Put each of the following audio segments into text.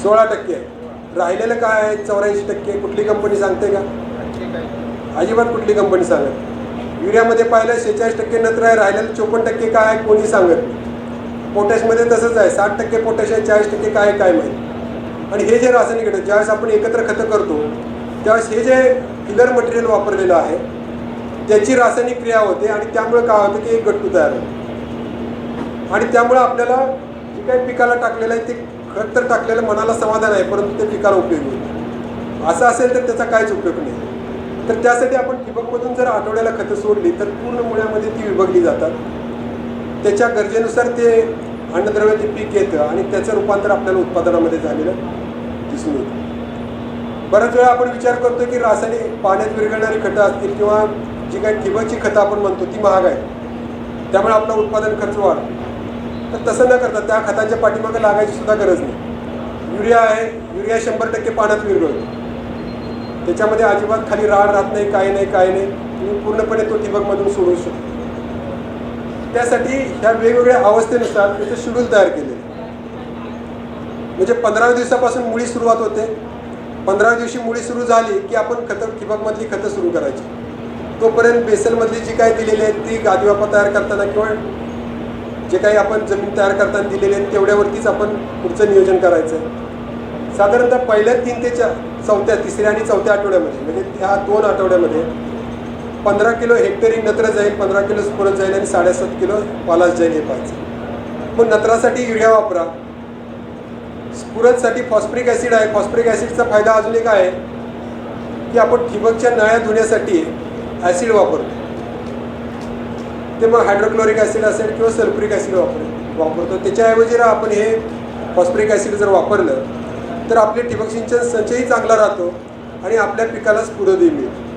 16% आहे. राहिलेलं काय आहे 84%? कुठली कंपनी सांगते का? अजिबात कुठली कंपनी सांगत. युरियामध्ये पाहिलं 46% नत्र आहे, राहिलेलं 54% काय आहे कोणी सांगत. पोटॅशमध्ये तसंच आहे, 60% पोटॅश आहे, 40% काय आहे काय माहीत. आणि हे जे रासायनिक घटक ज्यावेळेस आपण एकत्र खतं करतो त्यावेळेस हे जे फिलर मटेरियल वापरलेलं आहे त्याची रासायनिक क्रिया होते आणि त्यामुळे काय होतं की एक गट्टू तयार होतो. आणि त्यामुळे आपल्याला जे काही पिकाला टाकलेलं आहे ते खत तर टाकलेलं मनाला समाधान आहे, परंतु ते पिकाला उपयोगी होतं. असं असेल तर त्याचा काहीच उपयोग नाही. तर त्यासाठी आपण ठिबकमधून जर आठवड्याला खतं सोडली तर पूर्ण मुळ्यामध्ये ती विभागली जातात. त्याच्या गरजेनुसार ते अन्नद्रव्य ते पीक येतं आणि त्याचं रूपांतर आपल्याला उत्पादनामध्ये झालेलं दिसून येतं. बऱ्याच वेळा आपण विचार करतो की रासायनिक पाण्यात विरघळणारी खतं असतील किंवा जी काही ठिबकची खतं आपण म्हणतो ती महाग आहे, त्यामुळे आपला उत्पादन खर्च वाढतो. तर तसं न करता त्या खतांच्या पाठीमागे लागायची सुद्धा गरज नाही. युरिया आहे, युरिया 100% पाण्यात विरघळतो. त्याच्यामध्ये अजिबात खाली राळ राहत नाही, काही नाही. तुम्ही पूर्णपणे तो ठिबकमधून सोडू शकतो. त्यासाठी ह्या वेगवेगळ्या अवस्थेनुसार त्याचं शेड्यूल तयार केलेलं. म्हणजे 15व्या दिवसापासून मुळी सुरुवात होते. 15व्या दिवशी मुळी सुरू झाली की आपण ठिबकमधली खतं सुरू करायची. तोपर्यंत बेसलमधली जी काही दिलेली आहेत ती गादीवापा तयार करताना किंवा जे काही आपण जमीन तयार करताना दिलेले आहेत तेवढ्यावरतीच आपण पुढचं नियोजन करायचं आहे. साधारणतः पहिल्या 3 ते 4 तिसऱ्या आणि 4थ्या आठवड्यामध्ये म्हणजे ह्या 2 आठवड्यामध्ये 15 किलो हेक्टरी नत्र जाईल, 15 किलो स्फुरद जाईल आणि 7.5 किलो पालाश जाईल हे पाहायचं. मग नत्रासाठी युरिया वापरा. स्फुरदसाठी फॉस्फरिक ॲसिड आहे. फॉस्फरिक ॲसिडचा फायदा अजून एक आहे की आपण ठिबकच्या नळ्या धुण्यासाठी ॲसिड वापरतो. ते मग हायड्रोक्लोरिक ॲसिड असेल किंवा सल्फ्युरिक ॲसिड वापरतो. त्याच्याऐवजी जर आपण हे फॉस्फरिक ॲसिड जर वापरलं तर आपले ठिबक सिंचन संचयही चांगला राहतो आणि आपल्या पिकाला स्फुरदही मिळतो.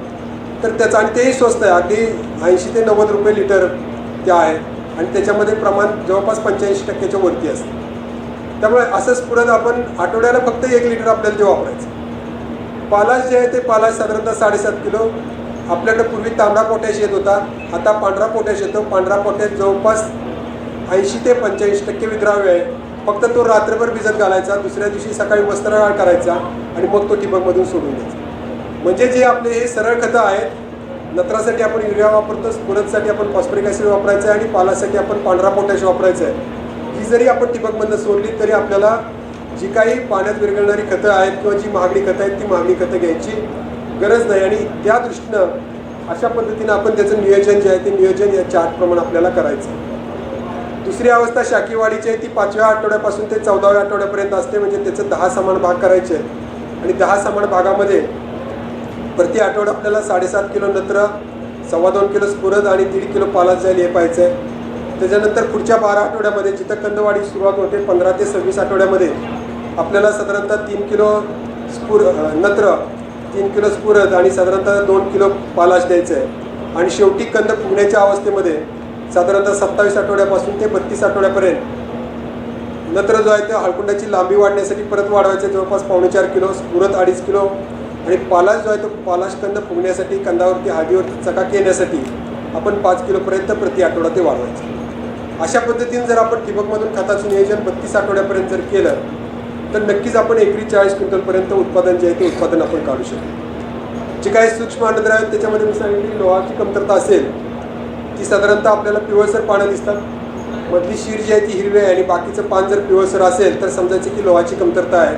तर त्याचं आणि तेही स्वस्त आहे, अगदी 80 ते 90 रुपये लिटर ते आहे आणि त्याच्यामध्ये प्रमाण जवळपास 85% वरती असतं. त्यामुळे असं स्फुरद आपण आठवड्याला फक्त 1 लिटर आपल्याला ते वापरायचं. पालाश जे आहे ते पालाश साधारणतः 7.5 किलो. आपल्याकडे पूर्वी तांबडा पोटॅश येत होता, आता पांढरा पोटॅश येतो. पांढरा पोटॅश जवळपास 80 ते 85% विद्राव्य आहे. फक्त तो रात्रभर भिजत घालायचा, दुसऱ्या दिवशी सकाळी वस्त्रगाळ करायचा आणि मग तो ठिबकमधून सोडून द्यायचा. म्हणजे जे आपले हे सरळ खतं आहेत, नत्रासाठी आपण युरिया वापरतो, स्फुरदसाठी आपण फॉस्फरिक ॲसिड वापरायचं आहे आणि पालासाठी आपण पांढरा पोटॅश वापरायचं आहे. ही जरी आपण ठिबकमधून सोडली तरी आपल्याला जी काही पाण्यात विरघळणारी खतं आहेत किंवा जी महागडी खतं आहेत ती महागडी खतं घ्यायची गरज नाही. आणि त्या दृष्टीनं अशा पद्धतीनं आपण त्याचं नियोजन जे आहे ते नियोजन या चार्टप्रमाणे आपल्याला करायचं. दुसरी अवस्था शाखी वाढीची आहे ती 5व्या आठवड्यापासून ते 14व्या आठवड्यापर्यंत असते. म्हणजे त्याचं 10 समान भाग करायचे आहेत आणि 10 समान भागामध्ये प्रति आठवडा आपल्याला 7.5 किलो नत्र, 2.25 किलो स्फुरद आणि 1.5 किलो पालाश जाईल हे पाहायचं आहे. त्याच्यानंतर पुढच्या 12 आठवड्यामध्ये जिथं कंदवाढी सुरुवात होते 15 ते 26 आठवड्यामध्ये आपल्याला साधारणतः 3 किलो नत्र, 3 किलो स्फुरद आणि साधारणतः 2 किलो पालाश द्यायचं आहे. आणि शेवटी कंद फुगण्याच्या अवस्थेमध्ये साधारणतः 27 आठवड्यापासून ते 32 आठवड्यापर्यंत नत्र जो आहे ते हळकुंडाची लांबी वाढण्यासाठी परत वाढवायचे जवळपास 4.25 किलो, स्फुरद 2.5 किलो आणि पालाश जो आहे तो पालाश कंद फुगण्यासाठी कंदावरती हादीवरती चकाकी येण्यासाठी आपण 5 किलोपर्यंत प्रति आठवडा ते वाढवायचं. अशा पद्धतीने जर आपण ठिबकमधून खताचं नियोजन 32 आठवड्यापर्यंत जर केलं तर नक्कीच आपण एकरी 40 क्विंटलपर्यंत उत्पादन जे आहे ते उत्पादन आपण काढू शकतो. जे काही सूक्ष्म अन्नद्रव्य आहेत त्याच्यामध्ये मी सांगितली लोहाची कमतरता असेल ती साधारणतः आपल्याला पिवळसर पानं दिसतात. मधली शीर जी आहे ती हिरवी आहे आणि बाकीचं पान जर पिवळसर असेल तर समजायचं की लोहाची कमतरता आहे.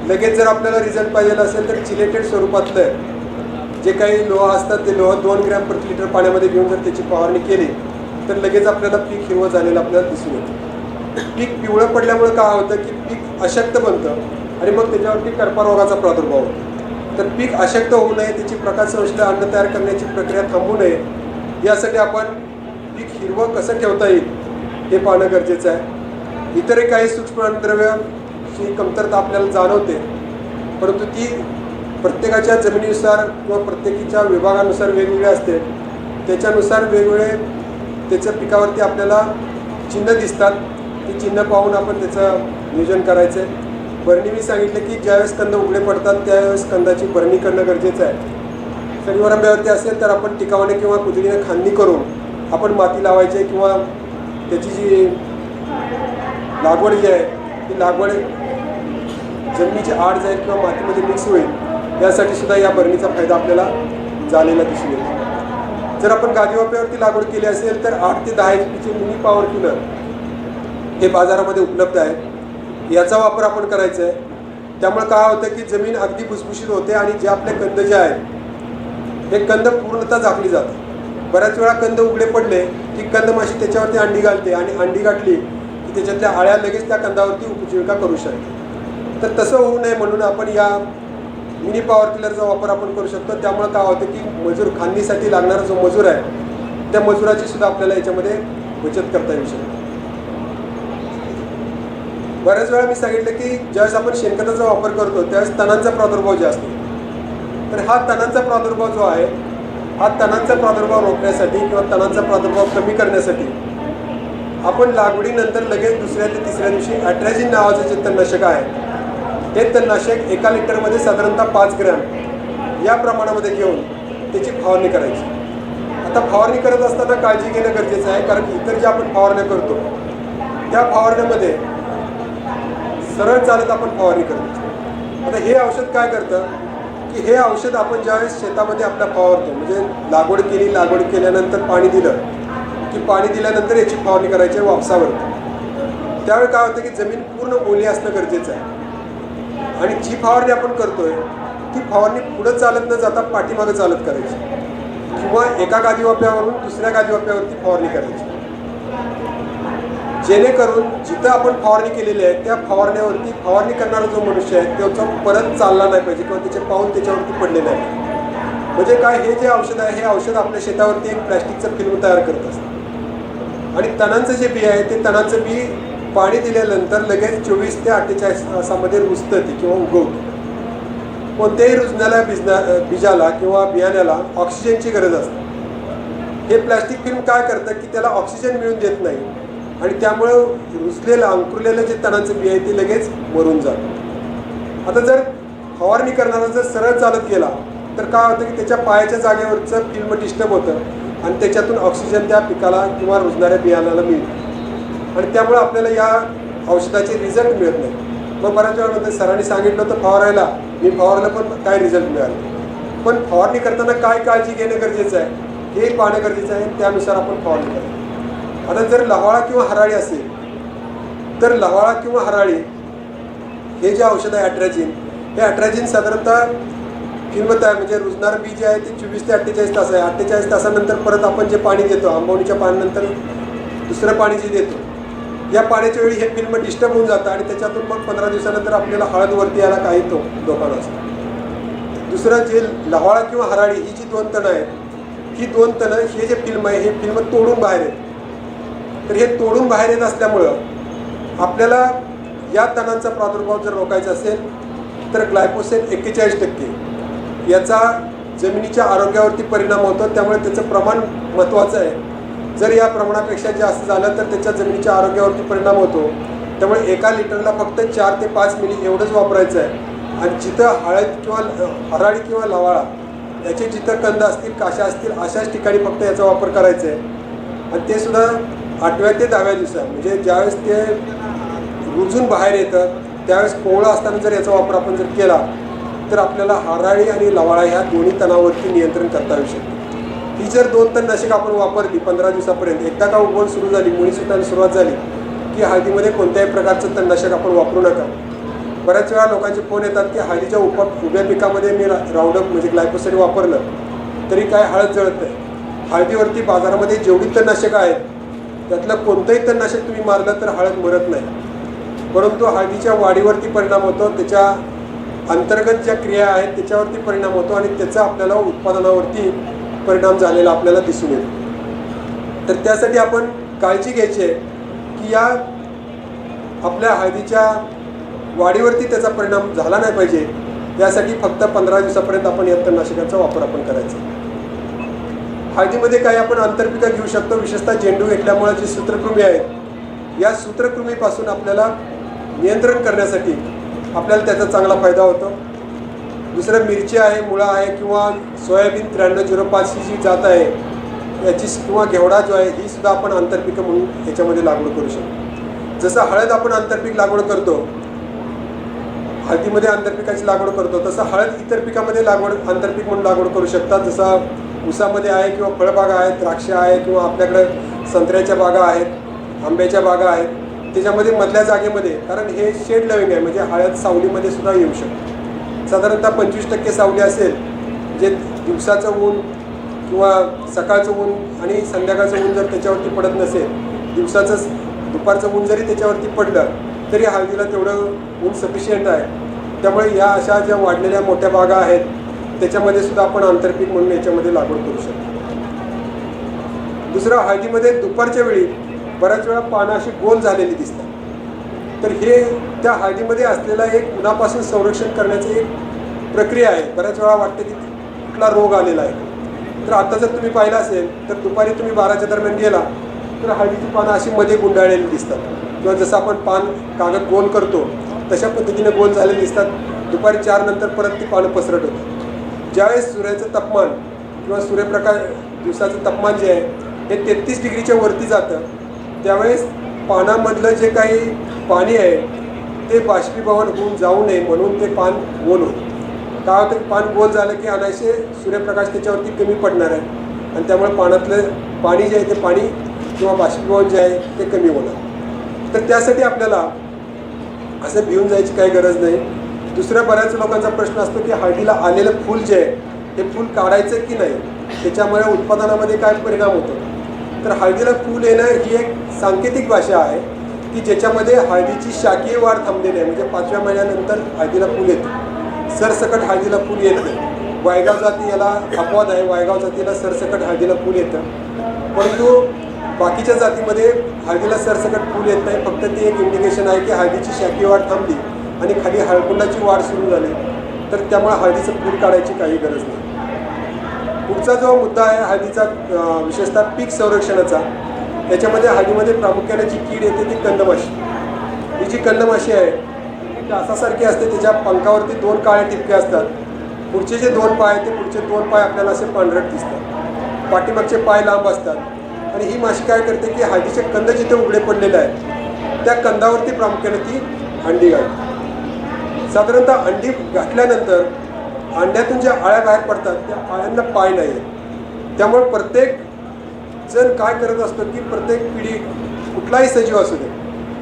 लगेच जर आपल्याला रिझल्ट पाहिजे असेल तर चिलेटेड स्वरूपातलं जे काही लोहा असतात ते लोहा 2 ग्रॅम प्रति लिटर पाण्यामध्ये घेऊन जर त्याची फवारणी केली तर लगेच आपल्याला पीक हिरवं झालेलं आपल्याला दिसून येतं. पीक पिवळं पडल्यामुळे काय होतं की पीक अशक्त बनतं आणि मग त्याच्यावरती करपा रोगाचा प्रादुर्भाव होतो. तर पीक अशक्त होऊ नये, त्याची प्रकाश संश्लेषण अन्न तयार करण्याची प्रक्रिया थांबू नये यासाठी आपण पीक हिरवं कसं ठेवता येईल हे पाहणं गरजेचं आहे. इतरही काही सूक्ष्म अन्नद्रव्याची कमतरता आपल्याला जाणवते, परंतु ती प्रत्येकाच्या जमिनीनुसार किंवा प्रत्येकीच्या विभागानुसार वेगवेगळे असते. त्याच्यानुसार वेगवेगळे त्याच्या पिकावरती आपल्याला चिन्ह दिसतात. ती चिन्ह पाहून आपण त्याचं नियोजन करायचं आहे. भरणी मी सांगितलं की ज्यावेळेस कंद उघडे पडतात त्यावेळेस कंदाची भरणी करणं गरजेचं आहे. शनिवारांब्यावरती असेल तर आपण टिकावाने किंवा कुदळीने खांदणी करून आपण माती लावायची आहे किंवा त्याची जी लागवड जी आहे ती लागवड जमिनीची आड जाईल किंवा मातीमध्ये मिक्स होईल यासाठी सुद्धा या बरणीचा फायदा आपल्याला झालेला दिसून येतो. जर आपण गादी वाफ्यावरती लागवड केली असेल तर 8 ते 10 HP मिनी पॉवर टिलर हे बाजारामध्ये उपलब्ध आहे. याचा वापर आपण करायचा आहे. त्यामुळे काय होतं की जमीन अगदी भुसभुशीत होते आणि जे आपले कंद जे आहेत हे कंद पूर्णतः झाकली जातात. बऱ्याच वेळा कंद उघडे पडले की कंदमाशी त्याच्यावरती अंडी घालते आणि अंडी गाठली की त्याच्यातल्या आळ्या लगेच त्या कंदावरती उपजीविका करू शकते. तर तसं होऊ नये म्हणून आपण या मिनी पॉवर टिलरचा वापर आपण करू शकतो. त्यामुळे काय होतं की मजूर खांदणीसाठी लागणारा जो मजूर आहे त्या मजुराची सुद्धा आपल्याला याच्यामध्ये बचत करता येऊ शकते. बऱ्याच वेळा मी सांगितलं की ज्यावेळेस आपण शेणखताचा वापर करतो त्यावेळेस तणांचा प्रादुर्भाव जास्त असतो. तर हा तणांचा प्रादुर्भाव जो आहे हा तणांचा प्रादुर्भाव रोखण्यासाठी किंवा तणांचा प्रादुर्भाव कमी करण्यासाठी आपण लागवडीनंतर लगेच दुसऱ्या ते तिसऱ्या दिवशी अॅट्रॅझिन नावाचं जे तणनाशक आहे हे तणनाशक 1 लिटरमध्ये साधारणतः 5 ग्रॅम या प्रमाणामध्ये घेऊन त्याची फवारणी करायची. आता फवारणी करत असताना काळजी घेणं गरजेचं आहे, कारण इतर जे आपण फवारण्या करतो त्या फवारण्यामध्ये सरळ चालत आपण फवारणी करतो. आता हे औषध काय करतं की हे औषध आपण ज्यावेळेस शेतामध्ये आपल्या फवारतो, म्हणजे लागवड केल्यानंतर पाणी दिलं की पाणी दिल्यानंतर याची फवारणी करायची आहे वापसावरती. त्यावेळी काय होतं की जमीन पूर्ण ओली असणं गरजेचं आहे आणि जी फवारणी आपण करतोय ती फवारणी पुढं चालत न जाता पाठीमागं चालत करायची किंवा एका गादी वाफ्यावरून दुसऱ्या गादी वाफ्यावरती फवारणी करायची, जेणेकरून जिथं आपण फवारणी केलेली आहे त्या फवारण्यावरती फवारणी करणारा जो मनुष्य आहे त्याचा परत चालला नाही पाहिजे किंवा त्याचे पाऊल त्याच्यावरती पडले नाही. म्हणजे काय, हे जे औषध आहे हे औषध आपल्या शेतावरती एक प्लॅस्टिकचं फिल्म तयार करत असतं आणि तणांचं जे बी आहे ते तणांचं बी पाणी दिल्यानंतर लगेच 24 ते 48 तासामध्ये रुजतं ते किंवा उगवतं. कोणत्याही रुजण्याला बीजाला किंवा बियाण्याला ऑक्सिजनची गरज असते. हे प्लॅस्टिक फिल्म काय करतं की त्याला ऑक्सिजन मिळून देत नाही आणि त्यामुळं रुजलेलं अंकुरलेलं जे तणांचं बी आहे ते लगेच मरून जातं. आता जर फवारणी करणारा जर सरळ चालत गेला तर काय होतं की त्याच्या पायाच्या जागेवरचं फिल्म डिस्टर्ब होतं आणि त्याच्यातून ऑक्सिजन त्या पिकाला किंवा रुजणाऱ्या बियाण्याला मिळतं आणि त्यामुळे आपल्याला या औषधाचे रिझल्ट मिळत नाही. मग बऱ्याच वेळामध्ये सरांनी सांगितलं होतं फवारायला, मी फवारलं पण काय रिझल्ट मिळाला. पण फवारणी करताना काय काळजी घेणं गरजेचं आहे हे पाहणं गरजेचं आहे, त्यानुसार आपण फवारणी करायची. आता जर लव्हाळा किंवा हराळी असेल तर लव्हाळा किंवा हराळी हे जे औषध आहे अॅट्रॅझिन, हे अॅट्रॅझिन साधारणतः फिल्म तयार म्हणजे रुजणारं बी जे आहे ते 24 ते 48 तास आहे. 48 तासानंतर परत आपण जे पाणी देतो आंबवणीच्या पाण्यानंतर दुसरं पाणी जे देतो या पाण्याच्या वेळी हे फिल्म डिस्टर्ब होऊन जातं आणि त्याच्यातून मग 15 दिवसानंतर आपल्याला हळद वरती यायला काही धोका असतो. दुसरं जे लव्हाळा किंवा हराळी ही जी 2 तणं आहेत ही 2 तणं हे जे फिल्म आहे हे फिल्म तोडून बाहेर येते. तर हे तोडून बाहेर येत असल्यामुळं आपल्याला या तणांचा प्रादुर्भाव जर रोखायचा असेल तर ग्लायफोसेट 41% याचा जमिनीच्या आरोग्यावरती परिणाम होतो. त्यामुळे त्याचं प्रमाण महत्त्वाचं आहे. जर या प्रमाणापेक्षा जास्त झालं तर त्याच्या जमिनीच्या आरोग्यावरती परिणाम होतो. त्यामुळे 1 लिटरला फक्त 4 ते 5 मिली एवढंच वापरायचं आहे आणि जिथं हळद किंवा हराळी किंवा लवाळा याचे जिथं कंद असतील काशा असतील अशाच ठिकाणी फक्त याचा वापर करायचा आहे. आणि ते सुद्धा 8व्या ते 10व्या दिवसात म्हणजे ज्यावेळेस ते रुजून बाहेर येतं त्यावेळेस कोवळं असताना जर याचा वापर आपण जर केला तर आपल्याला हराळी आणि लवाळा ह्या दोन्ही तणावरती नियंत्रण करता येऊ शकते. ही जर 2 तणनाशक आपण वापरली 15 दिवसापर्यंत, एकदा का उगवण सुरू झाली, मुळी सुटायला सुरुवात झाली की हळदीमध्ये कोणत्याही प्रकारचं तणनाशक आपण वापरू नका. बऱ्याच वेळा लोकांचे फोन येतात की हळदीच्या उभ्या पिकामध्ये मी राऊंडअप म्हणजे ग्लायफोसेट वापरलं तरी काय हळद जळत नाही. हळदीवरती बाजारामध्ये जेवढी तणनाशकं आहेत त्यातलं कोणतंही तणनाशक तुम्ही मारलं तर हळद मरत नाही, परंतु हळदीच्या वाढीवरती परिणाम होतो, त्याच्या अंतर्गत ज्या क्रिया आहेत त्याच्यावरती परिणाम होतो आणि त्याचा आपल्याला उत्पादनावरती परिणाम झालेला आपल्याला दिसून येतो. तर त्यासाठी आपण काळजी घ्यायची आहे की या आपल्या हळदीच्या वाढीवरती त्याचा परिणाम झाला नाही पाहिजे. यासाठी फक्त 15 दिवसापर्यंत आपण या तणनाशकांचा वापर आपण करायचा. हळदीमध्ये काही आपण आंतरपिकं घेऊ शकतो. विशेषतः झेंडू घेतल्यामुळे जी सूत्रकृमी आहेत या सूत्रकृमीपासून आपल्याला नियंत्रण करण्यासाठी आपल्याला त्याचा चांगला फायदा होतो. दुसरं मिरची आहे, मुळा आहे किंवा सोयाबीन 9305 ही जी जात आहे याची किंवा घेवडा जो आहे ही सुद्धा आपण आंतरपिकं म्हणून याच्यामध्ये लागवड करू शकतो. जसं हळद आपण आंतरपीक लागवड करतो हळदीमध्ये आंतरपिकाची लागवड करतो तसं हळद इतर पिकामध्ये आंतरपीक म्हणून लागवड करू शकतात. जसं ऊसामध्ये आहे किंवा फळबागा आहेत, द्राक्ष आहे किंवा आपल्याकडे संत्र्याच्या बागा आहेत, आंब्याच्या बागा आहेत, त्याच्यामध्ये मधल्या जागेमध्ये, कारण हे शेड लविंग आहे म्हणजे हळद सावलीमध्ये सुद्धा येऊ शकते. साधारणतः 25% सावली असेल, जे दिवसाचं ऊन किंवा सकाळचं ऊन आणि संध्याकाळचं ऊन जर त्याच्यावरती पडत नसेल, दुपारचं ऊन जरी त्याच्यावरती पडलं तरी हळदीला तेवढं ऊन सफिशियंट आहे. त्यामुळे या अशा ज्या वाढलेल्या मोठ्या बागा आहेत त्याच्यामध्ये सुद्धा आपण आंतरपीक म्हणून याच्यामध्ये लागवड करू शकतो. दुसरं, हळदीमध्ये दुपारच्या वेळी बऱ्याच वेळा पानं अशी गोल झालेली दिसतात. तर हे त्या हळदीमध्ये असलेला एक उन्हापासून संरक्षण करण्याची एक प्रक्रिया आहे. बऱ्याच वेळा वाटते की कुठला रोग आलेला आहे. तर आता जर तुम्ही पाहिलं असेल तर दुपारी तुम्ही 12च्या दरम्यान गेला तर हळदीची पानं अशी मध्ये गुंडाळलेली दिसतात किंवा जसं आपण कागद गोल करतो तशा पद्धतीने गोल झालेली दिसतात. दुपारी 4 नंतर परत ती पानं पसरट होतात. ज्यावेळेस सूर्याचं तापमान किंवा सूर्यप्रकाश दिवसाचं तापमान जे आहे हे 33 डिग्रीच्या वरती जातं, त्यावेळेस पानामधलं जे काही पाणी आहे ते बाष्पीभवन होऊन जाऊ नये म्हणून ते पान गोल होतं. काय होतं, पान गोल झालं की अनायसे सूर्यप्रकाश त्याच्यावरती कमी पडणार आहे आणि त्यामुळे पाण्यातलं पाणी जे आहे ते पाणी किंवा बाष्पीभवन जे आहे ते कमी होणार. तर त्यासाठी आपल्याला असं भिवून जायची काही गरज नाही. दुसऱ्या बऱ्याच लोकांचा प्रश्न असतो की हळदीला आलेलं फूल जे आहे हे फूल काढायचं की नाही, त्याच्यामुळे उत्पादनामध्ये काय परिणाम होतो. तर हळदीला फूल येणं ही एक सांकेतिक भाषा आहे की ज्याच्यामध्ये हळदीची शाकीय वाढ थांबलेली आहे. म्हणजे 5व्या महिन्यानंतर हळदीला फूल येतं. सरसकट हळदीला फूल येत नाही. वायगाव जाती याला अपवाद आहे, वायगाव जातीला सरसकट हळदीला फूल येतं. परंतु बाकीच्या जातीमध्ये हळदीला सरसकट फूल येत नाही. फक्त ती एक इंडिकेशन आहे की हळदीची शाकीय वाढ थांबली आणि खाली हळकुंडाची वाढ सुरू झाली, तर त्यामुळे हळदीचं फूल काढायची काही गरज नाही. पुढचा जो मुद्दा आहे हळदीचा, विशेषतः पीक संरक्षणाचा, त्याच्यामध्ये हळदीमध्ये प्रामुख्याने जी कीड येते ती कंदमाशी. ही जी कंदमाशी आहे ती डासासारखी असते. त्याच्या पंखावरती 2 काळे ठिपके असतात. पुढचे जे 2 पाय ते पुढचे 2 पाय आपल्याला असे पांढरट दिसतात. पाठीमागचे पाय लांब असतात आणि ही माशी काय करते की हळदीचे कंद जिथे उघडे पडलेले आहेत त्या कंदावरती प्रामुख्याने ती अंडी घालते. साधारणतः अंडी घातल्यानंतर अंड्यातून ज्या आळ्या बाहेर पडतात त्या आळ्यांना पाय नाही आहेत. त्यामुळे प्रत्येक जण काय करत असतो की प्रत्येक पिढी, कुठलाही सजीव असू दे,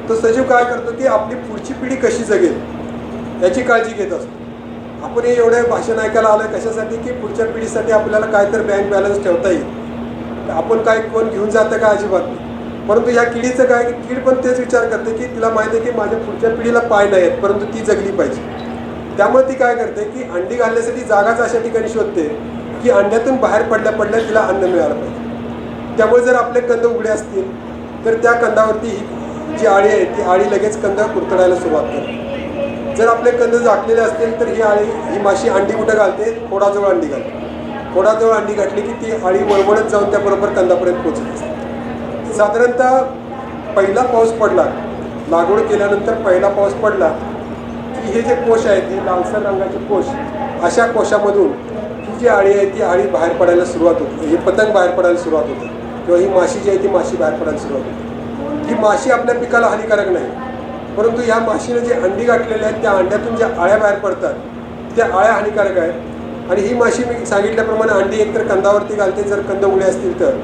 तो सजीव काय करतो की आपली पुढची पिढी कशी जगेल याची काळजी घेत असतो. आपण हे एवढे भाषण ऐकायला आलं कशासाठी की पुढच्या पिढीसाठी आपल्याला काय तर बँक बॅलन्स ठेवता येईल. आपण काय कोण घेऊन जातं का, अजिबात नाही. परंतु ह्या किडीचं काय, कीड पण तेच विचार करते की तिला माहिती आहे की माझ्या पुढच्या पिढीला पाय नाही आहेत परंतु ती जगली पाहिजे. त्यामुळे ती काय करते की अंडी घालण्यासाठी जागाच अशा ठिकाणी शोधते की अंड्यातून बाहेर पडल्या तिला अन्न मिळालं पाहिजे. त्यामुळे जर आपले कंद उघडे असतील तर त्या कंदावरती ही जी आळी आहे ती आळी लगेच कंद कुरतडायला सुरुवात करते. जर आपले कंद झाकलेले असतील तर ही माशी अंडी कुठं घालते, खोडाजवळ अंडी घालते. खोडाजवळ अंडी घातली की ती आळी वळवळत जाऊन त्याबरोबर कंदापर्यंत पोहोचत असते. साधारणतः पहिला पाऊस पडला, लागवड केल्यानंतर पहिला पाऊस पडला की हे जे कोश आहेत हे लालसर रंगाचे कोश, अशा कोशामधून ही जी आळी आहे ती आळी बाहेर पडायला सुरुवात होते. हे पतंग बाहेर पडायला सुरुवात होते किंवा ही माशी जी आहे ती माशी बाहेर पडायला सुरुवात होते. ही माशी आपल्या पिकाला हानिकारक नाही, परंतु ह्या माशीने जे अंडी गाठलेले आहेत त्या अंड्यातून ज्या आळ्या बाहेर पडतात त्या आळ्या हानिकारक आहेत. आणि ही माशी मी सांगितल्याप्रमाणे अंडी एकतर कंदावरती घालते जर कंद उघडे असतील तर,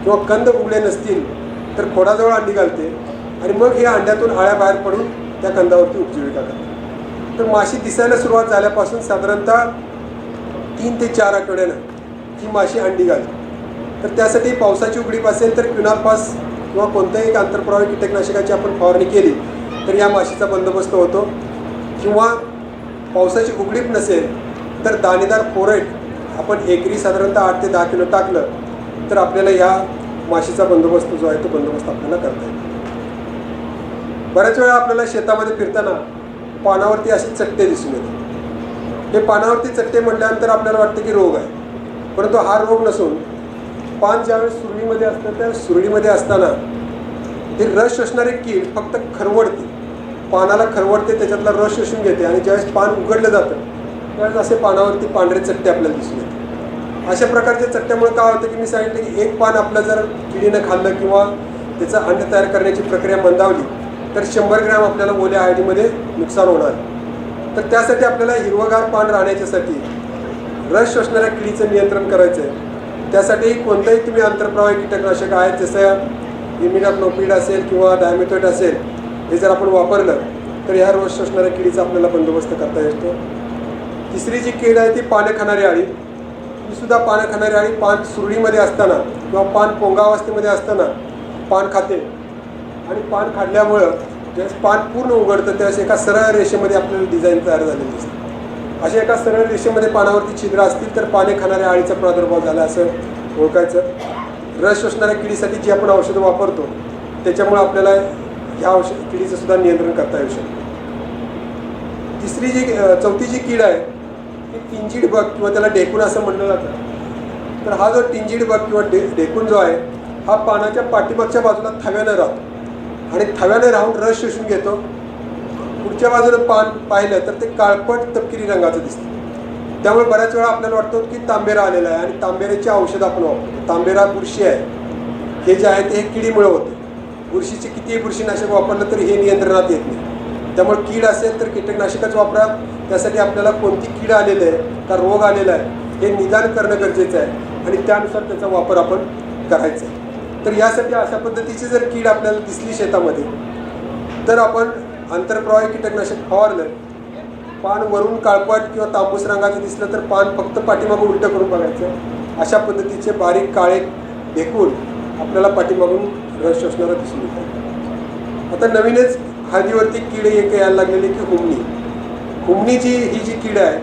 किंवा कंद उघडे नसतील तर खोडाजवळ अंडी घालते आणि मग हे अंड्यातून आळ्या बाहेर पडून त्या कंदावरती उपजीविका करते. तर माशी दिसायला सुरुवात झाल्यापासून साधारणतः 3 ते 4 आठवड्यानं ही माशी अंडी घालते. तर त्यासाठी पावसाची उघडीप असेल तर क्विनॉल-पास किंवा कोणत्याही आंतरप्रवाही कीटकनाशकाची आपण फवारणी केली तर या माशीचा बंदोबस्त होतो. किंवा पावसाची उघडीप नसेल तर दाणेदार फोरेट आपण एकरी साधारणतः 8 ते 10 किलो टाकलं तर आपल्याला या माशीचा बंदोबस्त जो आहे तो बंदोबस्त आपल्याला करता येतो. बऱ्याच वेळा आपल्याला शेतामध्ये फिरताना पानावरती असे चट्टे दिसून येतात. हे पानावरती चट्टे म्हटल्यानंतर आपल्याला वाटतं की रोग आहे, परंतु हा रोग नसून पान ज्यावेळेस सुरडीमध्ये असतं त्या सुरडीमध्ये असताना ते रस शोषणारी कीड फक्त खरवडते, पानाला खरवडते, त्याच्यातला रस शोषून घेते आणि ज्यावेळेस पान उघडलं जातं त्यावेळेस असे पानावरती पांढरे चट्टे आपल्याला दिसून येतात. अशा प्रकारच्या चट्ट्यामुळे काय होतं की मी सांगितलं की एक पान आपलं जर किडीनं खाल्लं किंवा त्याचं अंड तयार करण्याची प्रक्रिया मंदावली तर 100 ग्रॅम आपल्याला ओल्या हळदीमध्ये नुकसान होणार. तर त्यासाठी आपल्याला हिरवगार पान राहण्याच्यासाठी रस शोषणाऱ्या किडीचं नियंत्रण करायचं आहे. त्यासाठी कोणतंही तुम्ही आंतरप्रवाही कीटकनाशक आहेत जसं इमिडाक्लोपिड असेल किंवा डायमेथोएट असेल, हे जर आपण वापरलं तर ह्या रस शोषणाऱ्या किडीचा आपल्याला बंदोबस्त करता येतो. तिसरी जी कीड आहे ती पाने खाणारी अळी. ही सुद्धा पानं खाणारी अळी पान सुरळीमध्ये असताना किंवा पान पोंगावस्थेमध्ये असताना पान खाते आणि पान खाल्ल्यामुळं ज्यावेळेस पान पूर्ण उघडतं त्यावेळेस एका सरळ रेषेमध्ये आपल्याला डिझाईन तयार झालेली दिसते. अशा एका सरळ रेषेमध्ये पानावरती छिद्र असतील तर पाने खाणाऱ्या अळीचा प्रादुर्भाव झाला असं ओळखायचं. रस शोषणाऱ्या किडीसाठी जी आपण औषधं वापरतो त्याच्यामुळे आपल्याला ह्या किडीचं सुद्धा नियंत्रण करता येऊ शकतं. चौथी जी कीड आहे ती टिंजिड बग किंवा त्याला ढेकूण असं म्हटलं जातं. तर हा जो टिंजिड बग किंवा ढेकूण जो आहे हा पानाच्या पाठीमागच्या बाजूला थव्यानं राहतो आणि थव्यानं राहून रस शोषून घेतो. पुढच्या बाजूला पान पाहिलं तर ते काळपट तपकिरी रंगाचं दिसतं. त्यामुळे बऱ्याच वेळा आपल्याला वाटतं की तांबेरा आलेला आहे आणि तांबेऱ्याची औषधं आपण वापरतो. तांबेरा बुरशी आहे, हे जे आहे ते हे किडीमुळे होते. बुरशीची कितीही बुरशीनाशक वापरलं तरी हे नियंत्रणात येत नाही. त्यामुळे कीड असेल तर कीटकनाशकच वापरा. त्यासाठी आपल्याला कोणती कीड आलेली आहे का रोग आलेला आहे हे निदान करणं गरजेचं आहे आणि त्यानुसार त्याचा वापर आपण करायचा आहे. तर यासाठी अशा पद्धतीची जर कीड आपल्याला दिसली शेतामध्ये तर आपण आंतरप्रवाही कीटकनाशक फवारलं. पान वरून काळपट किंवा तांबूस रंगाचं दिसलं तर पान फक्त पाठीमागून उलटं करून बघायचं. अशा पद्धतीचे बारीक काळे ढेकूण आपल्याला पाठीमागून रस शोषणारा दिसून येतात. आता नवीनच हळदीवरती कीड एक यायला लागलेली की हुमणी. हुमणीची ही जी कीड आहे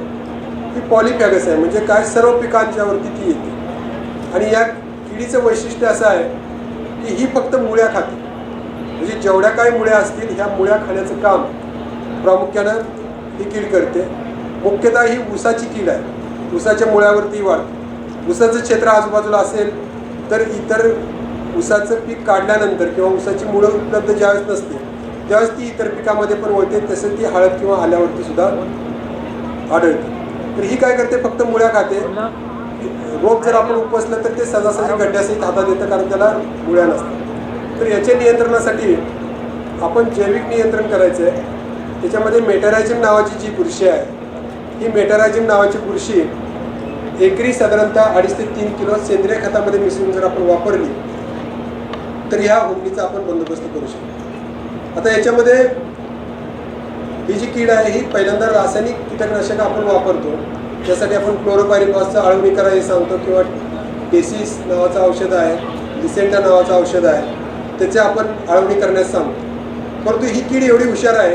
ही पॉलीफॅगस आहे, म्हणजे काय सर्व पिकांच्यावरती ती येते. आणि या किडीचं वैशिष्ट्य असं आहे की ही फक्त मुळ्या खाते. म्हणजे जेवढ्या काही मुळ्या असतील ह्या मुळ्या खाण्याचं काम प्रामुख्यानं ही कीड करते. मुख्यतः ही ऊसाची कीड आहे, ऊसाच्या मुळ्यावरती वाढते. ऊसाचं क्षेत्र आजूबाजूला असेल तर इतर ऊसाचं पीक काढल्यानंतर किंवा ऊसाची मुळं उपलब्ध ज्यावेळेस नसते त्यावेळेस ती इतर पिकामध्ये पण वळते. तसं ती हळद किंवा आल्यावरती सुद्धा आढळते. तर ही काय करते, फक्त मुळ्या खाते. रोप जर आपण उपसलं तर ते सहजासहजी गड्ड्यासहित हातात येतं कारण त्याला मुळ्या नसतात. तर याच्या नियंत्रणासाठी आपण जैविक नियंत्रण करायचं आहे. त्याच्यामध्ये मेटारायझिम नावाची जी बुरशी आहे ही मेटारायझिम नावाची बुरशी एकरी साधारणतः 2.5 ते 3 किलो सेंद्रिय खतामध्ये मिसळून जर आपण वापरली तर ह्या हुमणीचा आपण बंदोबस्त करू शकतो. आता याच्यामध्ये ही जी कीड आहे ही पहिल्यांदा रासायनिक कीटकनाशक आपण वापरतो. त्यासाठी आपण क्लोरोपायरिफॉसचं आळवणी करायला सांगतो किंवा डेसिस नावाचं औषध आहे, लिसेंटा नावाचं औषध आहे, त्याचे आपण आळवणी करण्यास सांगतो. परंतु ही कीड एवढी हुशार आहे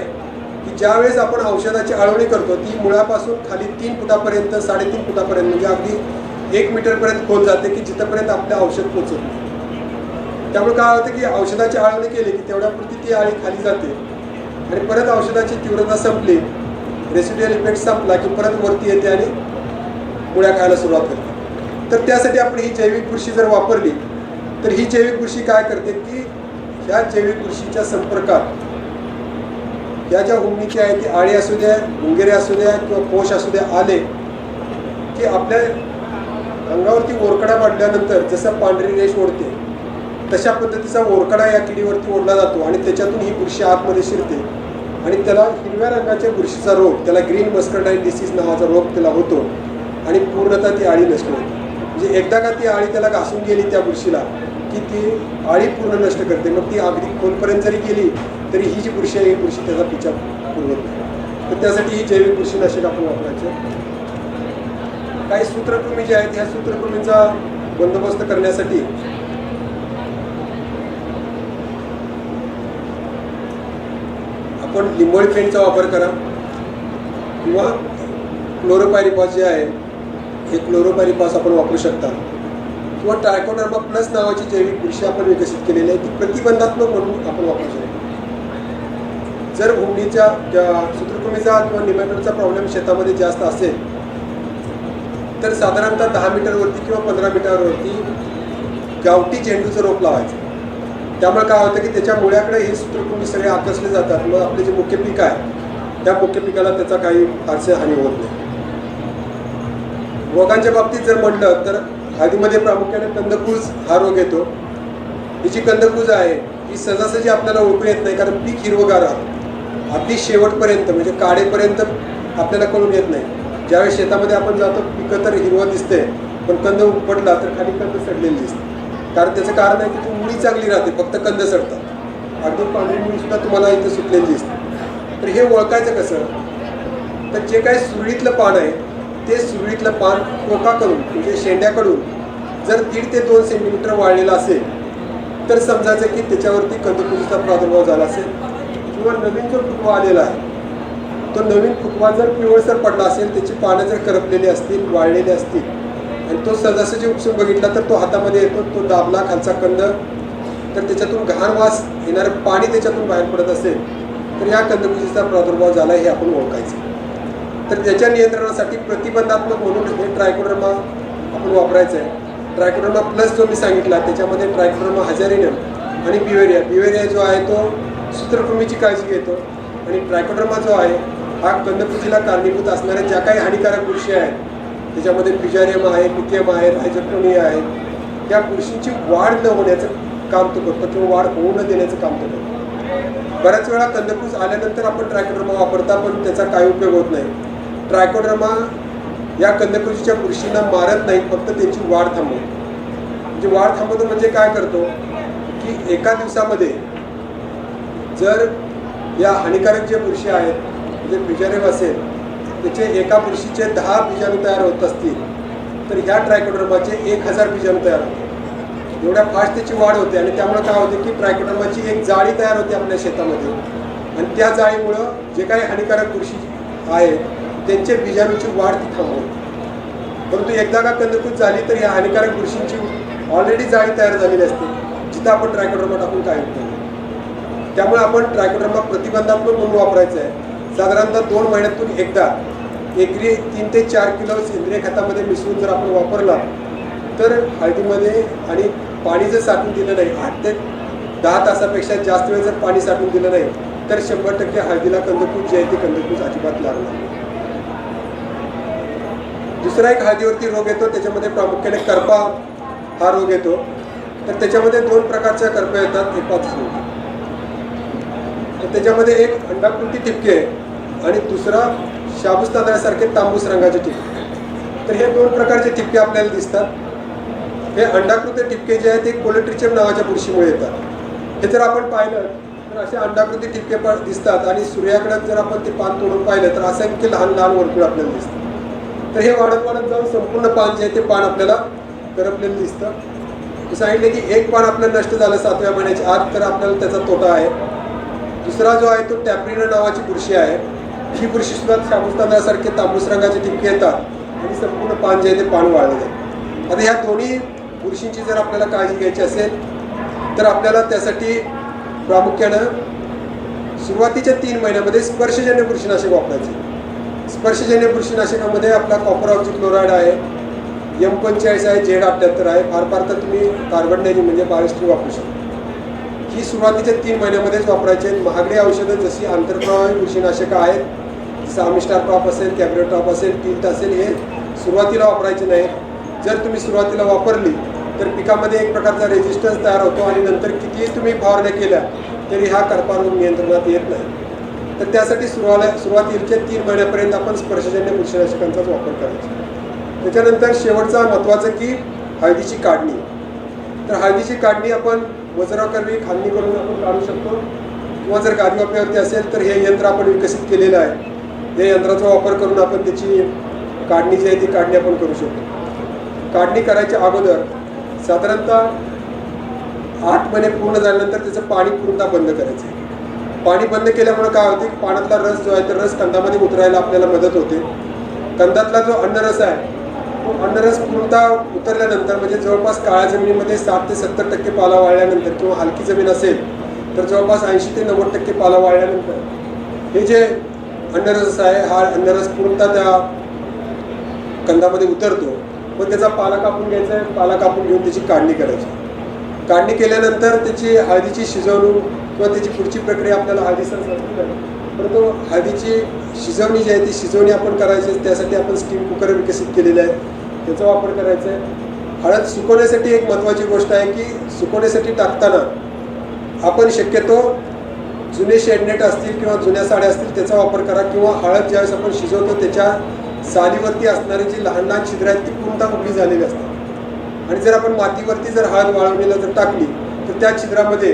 की ज्यावेळेस आपण औषधाची आळवणी करतो ती मुळापासून खाली 3 फुटापर्यंत 3.5 फुटापर्यंत म्हणजे अगदी 1 मीटरपर्यंत खोल जाते की जिथंपर्यंत आपलं औषध पोचत. त्यामुळे काय होतं की औषधाची आळवणी केली की तेवढ्यापुरती ती आळी खाली जाते आणि परत औषधाची तीव्रता संपली, रेसिड्युअल इफेक्ट संपला की परत वरती येते आणि मुळ्या खायला सुरुवात करते. तर त्यासाठी आपण ही जैविक बुरशी जर वापरली तर ही जैविक बुरशी काय करते की ह्या जैविक बुरशीच्या संपर्कात ह्या ज्या हुमणीची आहे ती आळी असू द्या, मुंगेरे असू द्या किंवा पोष असू द्या आले की आपल्या अंगावरती ओरकडा वाढल्यानंतर जसं पांढरी रेष ओढते तशा पद्धतीचा ओरकडा या किडीवरती ओढला जातो आणि त्याच्यातून ही बुरशी आतमध्ये शिरते आणि त्याला हिरव्या रंगाच्या बुरशीचा रोग, त्याला ग्रीन मस्करडाइन डिसीज नावाचा रोग त्याला होतो आणि पूर्णतः ती आळी नष्ट होते. म्हणजे एकदा का ती आळी त्याला घासून गेली त्या बुरशीला की ती आळी पूर्ण नष्ट करते. मग ती अगदी खोलपर्यंत जरी गेली तरी ही जी बुरशी आहे ही बुरशी त्याचा पिछा पुरवत नाही. तर त्यासाठी ही जैविक बुरशीनाशक आपण वापरायचे. काही सूत्रकृमी जे आहेत ह्या सूत्रकृमींचा बंदोबस्त करण्यासाठी आपण लिंबोळी पेंटचा वापर करा किंवा क्लोरोपायरिफॉस जे आहे हे क्लोरोपायरिफॉस आपण वापरू शकता किंवा ट्रायकोडर्मा प्लस नावाची जैविक बुरशी आपण विकसित केलेली आहे ती प्रतिबंधात्मक म्हणून आपण वापरू शकतो. जर हुमणीच्या सूत्रकृमीचा किंवा निमॅटोडचा प्रॉब्लेम शेतामध्ये जास्त असेल तर साधारणतः 10 मीटरवरती किंवा 15 मीटरवरती गावठी झेंडूचं रोप लावायचं. त्यामुळे काय होतं की त्याच्या मुळ्याकडे हे सूत्रकृमी सगळे आकर्षले जातात. मग आपले जे मुख्य पीक आहे त्या मुख्य पिकाला त्याचा काही फारसे हानी होत नाही. रोगांच्या बाबतीत जर म्हटलं तर हळदीमध्ये प्रामुख्याने कंदकुज हा रोग येतो. ही जी कंदकुज आहे ही सहजासहजी आपल्याला ओळखू येत नाही कारण पीक हिरवगार राहतं. अगदी शेवटपर्यंत म्हणजे काढेपर्यंत आपल्याला कळून येत नाही. ज्यावेळेस शेतामध्ये आपण जातो पिकं तर हिरवं दिसते, पण कंद उपटला तर खाली कंद सडलेली दिसते. कारण त्याचं कारण आहे की ती मुळी चांगली राहते, फक्त कंद सडतात. अगदी पांढरी मुळीसुद्धा तुम्हाला इथं सुटलेली दिसते. तर हे ओळखायचं कसं? तर जे काही सुरळीतलं पान आहे ते सुरळीतलं पान टोकाकडून म्हणजे शेंड्याकडून जर 1.5 ते 2 सेंटीमीटर वाढलेलं असेल तर समजायचं की त्याच्यावरती कंदकुजीचा प्रादुर्भाव झाला असेल. किंवा नवीन जो फुटवा आलेला आहे तो नवीन फुटवा जर पिवळसर पडला असेल, त्याची पानं जर करपलेली असतील, वाळलेली असतील आणि तो सहजासहजी उपसून बघितला तर तो हातामध्ये येतो, तो दाबला खालचा कंद, तर त्याच्यातून घाण वास येणारं पाणी त्याच्यातून बाहेर पडत असेल तर या कंदकुजीचा प्रादुर्भाव झाला हे आपण ओळखायचं. तर त्याच्या नियंत्रणासाठी प्रतिबंधात्मक म्हणून हे ट्रायकोडर्मा आपण वापरायचं आहे. ट्रायकोडर्मा प्लस जो मी सांगितला त्याच्यामध्ये ट्रायकोडर्मा हजारिनम आणि बिवेरिया जो आहे तो सूत्रकृमीची काळजी घेतो. आणि ट्रायकोडर्मा जो आहे हा कंदकुजीला कारणीभूत असणाऱ्या ज्या काही हानिकारक बुरशी आहेत, त्याच्यामध्ये फ्युजारियम आहे, पिथियम आहे, रायझोटोनिया आहे, त्या बुरशींची वाढ न होण्याचं काम तो करतो किंवा वाढ होऊ न देण्याचं काम तो करतो. बऱ्याच वेळा कंदकुज आल्यानंतर आपण ट्रायकोडर्मा वापरता, पण त्याचा काही उपयोग होत नाही. ट्रायकोडर्मा या कंदकुजीच्या बुरशींना मारत नाही, फक्त त्यांची वाढ थांबवतो. म्हणजे वाढ थांबवतो म्हणजे काय करतो की एका दिवसामध्ये जर या हानिकारक जे बुरशी आहेत, म्हणजे फ्युजारियम असेल त्याचे एका बुरशीचे 10 बीजाणू तयार होत असतील तर ह्या ट्रायकोडर्माचे 1000 बीजाणू तयार होते. एवढ्या फास्ट त्याची वाढ होते आणि त्यामुळे काय होते की ट्रायकोडर्माची एक जाळी तयार होते आपल्या शेतामध्ये आणि त्या जाळीमुळं जे काही हानिकारक बुरशी आहेत त्यांचे बीजाणूची वाढ ती थांबवते. परंतु एकदा का कंदकुज झाली तर या हानिकारक बुरशींची ऑलरेडी जाळी तयार झालेली असते, जिथं आपण ट्रायकोडर्मा टाकून काय होतं. त्यामुळे आपण ट्रायकोडर्मा प्रतिबंधात्मक म्हणून वापरायचं आहे. साधारणतः 2 महिन्यातून एकदा एकरी 3 ते 4 किलो सेंद्रिय खतामध्ये मिसळून जर आपण वापरला तर हळदीमध्ये आणि पाणी जर साठवून दिलं नाही, 8 ते 10 तासापेक्षा जास्त वेळ जर पाणी साठवून दिलं नाही तर 100% हळदीला कंदकुज जे आहे ते कंदकुज अजिबात लागणार नाही. दुसरा एक हळदीवरती रोग येतो, त्याच्यामध्ये प्रामुख्याने करपा हा रोग येतो. तर त्याच्यामध्ये 2 प्रकारच्या करपा येतात. तर त्याच्यामध्ये एक अंडाकृती ठिपके आणि दुसरा शाबूस तांदळासारखे तांबूस रंगाचे ठिपके. तर हे 2 प्रकारचे ठिपके आपल्याला दिसतात. हे अंडाकृती ठिपके जे आहेत ते कोलेट्रिचम नावाच्या बुरशीमुळे येतात. हे जर आपण पाहिलं तर असे अंडाकृती ठिपके पण दिसतात आणि सूर्याकडे जर आपण ते पान तोडून पाहिलं तर असंख्य लहान लहान वर्तुळ आपल्याला दिसतात. तर हे वाढत वाढत जाऊन संपूर्ण पान जे आहे ते पान आपल्याला करपलेलं दिसतं. सांगितले की एक पान आपलं नष्ट झालं 7व्या महिन्याच्या आत तर आपल्याला त्याचा तोटा आहे. दुसरा जो आहे तो टॅप्रिना नावाची बुरशी आहे. ही बुरशी सुद्धा शाबूस तांदळासारखे तांबूस रंगाचे ठिपके येतात आणि संपूर्ण पान जे आहे ते पान वाळलं जातं. आता ह्या दोन्ही बुरशींची जर आपल्याला काळजी घ्यायची असेल तर आपल्याला त्यासाठी प्रामुख्यानं सुरुवातीच्या 3 महिन्यामध्ये स्पर्शजन्य बुरशीनाशक वापरायचे. स्पर्शजन्य बुरशीनाशकामध्ये आपला कॉपर ऑक्झीक्लोराइड आहे, M45 आहे, Z78 आहे. फार फार तर तुम्ही कार्बन डॅनी म्हणजे बायोस्ट्री वापरू शकता. ही सुरुवातीच्या 3 महिन्यामध्येच वापरायची आहेत. महागडी औषधं जशी आंतरप्रवाही बुरशीनाशकं आहेत, जसं आमिस्टार टॉप असेल, कॅब्रेटॉप असेल, टिल्ट असेल, हे सुरुवातीला वापरायचे नाही. जर तुम्ही सुरुवातीला वापरली तर पिकामध्ये एक प्रकारचा रेजिस्टन्स तयार होतो आणि नंतर कितीही तुम्ही फवारण्या केल्या तरी हा करपा रोग नियंत्रणात येत नाही. तर त्यासाठी सुरुवातीच्या 3 महिन्यापर्यंत आपण स्पर्शजन्य बुरशीनाशकांचाच वापर करायचा. त्याच्यानंतर शेवटचा महत्त्वाचं की हळदीची काढणी. तर हळदीची काढणी आपण वजराकरवी खांदणी करून आपण काढू शकतो किंवा जर गादीवाप्यावरती असेल तर हे यंत्र आपण विकसित केलेलं आहे. या यंत्राचा वापर करून आपण त्याची काढणी जी आहे ती काढणी आपण करू शकतो. काढणी करायच्या अगोदर साधारणतः 8 महिने पूर्ण झाल्यानंतर त्याचं पाणी पूर्णतः बंद करायचं आहे. पाणी बंद केल्यामुळे काय होते की पाण्यातला रस जो आहे तर रस कंदामध्ये उतरायला आपल्याला मदत होते. कंदातला जो अन्नरस आहे तो अन्नरस पूर्णतः उतरल्यानंतर म्हणजे जवळपास काळ्या जमिनीमध्ये 60 ते 70% पाला वाळल्यानंतर किंवा हलकी जमीन असेल तर जवळपास 80 ते 90% पाला वाळल्यानंतर हे जे अन्नरस आहे हा अन्नरस पूर्णतः त्या कंदामध्ये उतरतो. पण त्याचा पाला कापून घ्यायचा आहे. पाला कापून घेऊन त्याची काढणी करायची. काढणी केल्यानंतर त्याची हळदीची शिजवणूक किंवा त्याची पुढची प्रक्रिया आपल्याला हळदीसर सांगतो. परंतु हळदीची शिजवणी जी आहे ती शिजवणी आपण करायची. त्यासाठी आपण स्टीम कुकर विकसित केलेले आहे, त्याचा वापर करायचा आहे. हळद सुकवण्यासाठी एक महत्त्वाची गोष्ट आहे की सुकवण्यासाठी टाकताना आपण शक्यतो जुने शेडनेट असतील किंवा जुन्या साड्या असतील त्याचा वापर करा, किंवा हळद ज्यावेळेस आपण शिजवतो त्याच्या सालीवरती असणारी जी लहान लहान छिद्र आहेत ती पूर्णतः उघडी झालेली असतात, आणि जर आपण मातीवरती जर हळद वाळवणीला जर टाकली तर त्या छिद्रामध्ये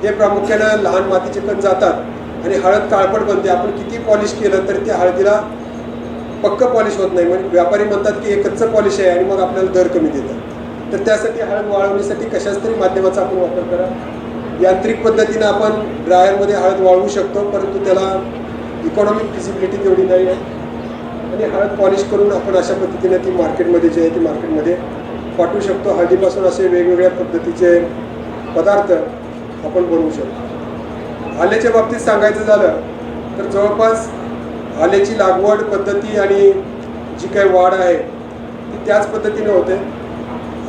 हे प्रामुख्यानं लहान मातीचे कण जातात आणि हळद काळपट बनते. आपण किती पॉलिश केलं तर त्या हळदीला पक्क पॉलिश होत नाही. म्हणजे व्यापारी म्हणतात की हे कच्चं पॉलिश आहे आणि मग आपल्याला दर कमी देतात. तर त्यासाठी हळद वाळवण्यासाठी कशाच तरी माध्यमाचा आपण वापर करा. यांत्रिक पद्धतीनं आपण ड्रायरमध्ये हळद वाळवू शकतो, परंतु त्याला इकॉनॉमिक फिजिबिलिटी तेवढी नाही आहे, आणि हळद पॉलिश करून आपण अशा पद्धतीने ती मार्केटमध्ये जे आहे ती मार्केटमध्ये पाठवू शकतो. हळदीपासून असे वेगवेगळ्या पद्धतीचे पदार्थ आपण बनवू शकतो. आल्याच्या बाबतीत सांगायचं झालं तर जवळपास आल्याची लागवड पद्धती आणि जी काही वाढ आहे ती त्याच पद्धतीने होते.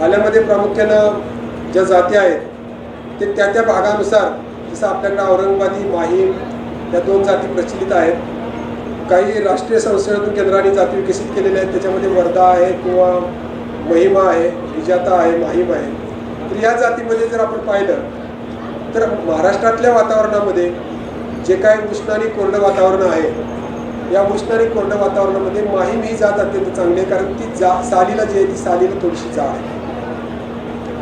आल्यामध्ये प्रामुख्यानं ज्या जाती आहेत ते त्या त्या भागानुसार, जसं आपल्याकडे औरंगाबादी, माहीम या 2 जाती प्रचलित आहेत. काही राष्ट्रीय संशोधन केंद्रांनी जाती विकसित केलेल्या आहेत, त्याच्यामध्ये वर्धा आहे किंवा महिमा आहे, विजाता आहे, माहीम आहे. तर या जातीमध्ये जर आपण पाहिलं तर महाराष्ट्रातल्या वातावरणामध्ये जे काही उष्ण आणि कोरडं वातावरण आहे, या उष्ण आणि कोरडं वातावरणामध्ये माहीम ही जात अत्यंत चांगली आहे, कारण ती सालीला जी आहे ती सालीला थोडीशी जाड आहे.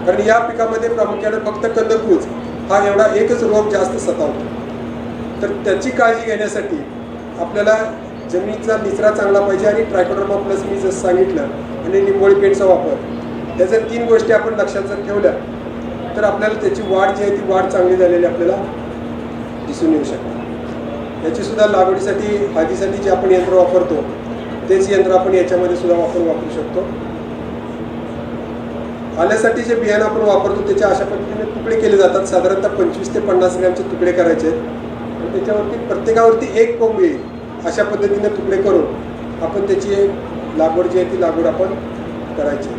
कारण या पिकामध्ये प्रामुख्याने फक्त कंदकूज हा एवढा एकच रोग जास्त सतावतो. तर त्याची काळजी घेण्यासाठी आपल्याला जमिनीचा निचरा चांगला पाहिजे, आणि ट्रायकोडर्मा प्लस मी जसं सांगितलं आणि निंबोळी पेंटचा वापर, या जर 3 गोष्टी आपण लक्षात जर ठेवल्या तर आपल्याला त्याची वाढ जी आहे ती वाढ चांगली झालेली आपल्याला दिसून येऊ शकते. याची सुद्धा लागवडीसाठी, हळदीसाठी जे आपण यंत्र वापरतो तेच यंत्र आपण याच्यामध्ये सुद्धा वापरू शकतो. आल्यासाठी जे बियाणं आपण वापरतो त्याच्या अशा पद्धतीने तुकडे केले जातात. साधारणतः 25 ते 50 ग्रॅमचे तुकडे करायचे आहेत, आणि त्याच्यावरती प्रत्येकावरती 1 कोंब येईल अशा पद्धतीने तुकडे करून आपण त्याची लागवड जी आहे ती लागवड आपण करायची.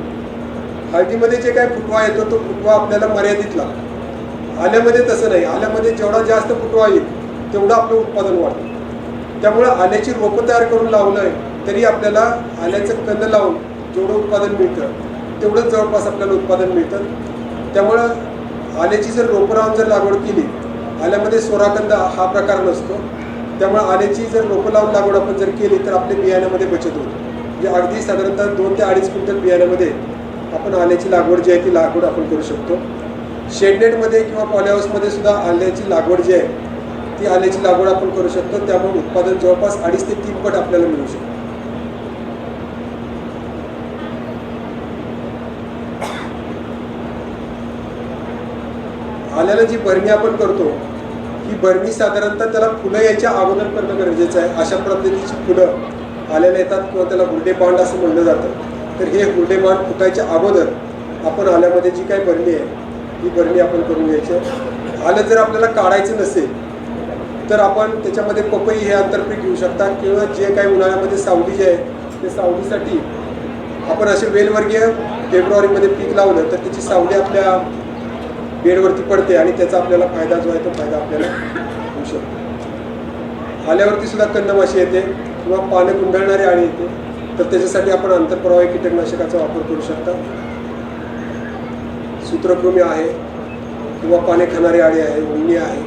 हळदीमध्ये जे काय फुटवा येतो तो फुटवा आपल्याला मर्यादित लागतो. आल्यामध्ये तसं नाही. आल्यामध्ये जेवढा जास्त फुटवा येईल तेवढं आपलं उत्पादन वाढतं. त्यामुळं आल्याची रोपं तयार करून लावलं तरी आपल्याला आल्याचं कंद लावून जेवढं उत्पादन मिळतं तेवढंच जवळपास आपल्याला उत्पादन मिळतं. त्यामुळं आल्याची जर रोपं लावून जर लागवड केली, आल्यामध्ये सोराकंद हा प्रकार नसतो, त्यामुळे आल्याची जर रोपं लावून लागवड आपण जर केली तर आपल्या बियाण्यामध्ये बचत होते. म्हणजे अगदी साधारणतः 2 ते 2.5 क्विंटल बियाण्यामध्ये आपण आल्याची लागवड जी आहे ती लागवड आपण करू शकतो. शेडनेटमध्ये किंवा पॉलीहाऊसमध्ये सुद्धा आल्याची लागवड जी आहे ती आल्याची लागवड आपण करू शकतो. त्यामुळे उत्पादन जवळपास 2.5 ते 3 पट आपल्याला मिळू शकतो. आल्याला जी भरणी आपण करतो ही भरणी साधारणतः त्याला फुलं यायच्या अगोदर करणं गरजेचं आहे. अशा पद्धतीची फुलं आल्याला येतात किंवा त्याला हुरडे बांड असं म्हणलं जातं. तर हे हुरडे बांड फुटायच्या अगोदर आपण आल्यामध्ये जी काही भरणी आहे ही भरणी आपण करून घ्यायची. आलं जर आपल्याला काढायचं नसेल तर आपण त्याच्यामध्ये पपई हे आंतरपीक घेऊ शकता, किंवा जे काही उन्हाळ्यामध्ये सावली जे आहे ते सावलीसाठी आपण असे वेलवर्गीय फेब्रुवारीमध्ये पीक लावलं तर त्याची सावली आपल्या बेडवरती पडते आणि त्याचा आपल्याला फायदा जो आहे तो फायदा आपल्याला होऊ शकतो. आल्यावरती सुद्धा कंदमाशी येते किंवा पानं गुंडळणारी आळी येते, तर त्याच्यासाठी आपण आंतरप्रवाही कीटकनाशकाचा वापर करू शकता. सूत्रकृमी आहे किंवा पाने खाणारी आळी आहे, उंडी आहे.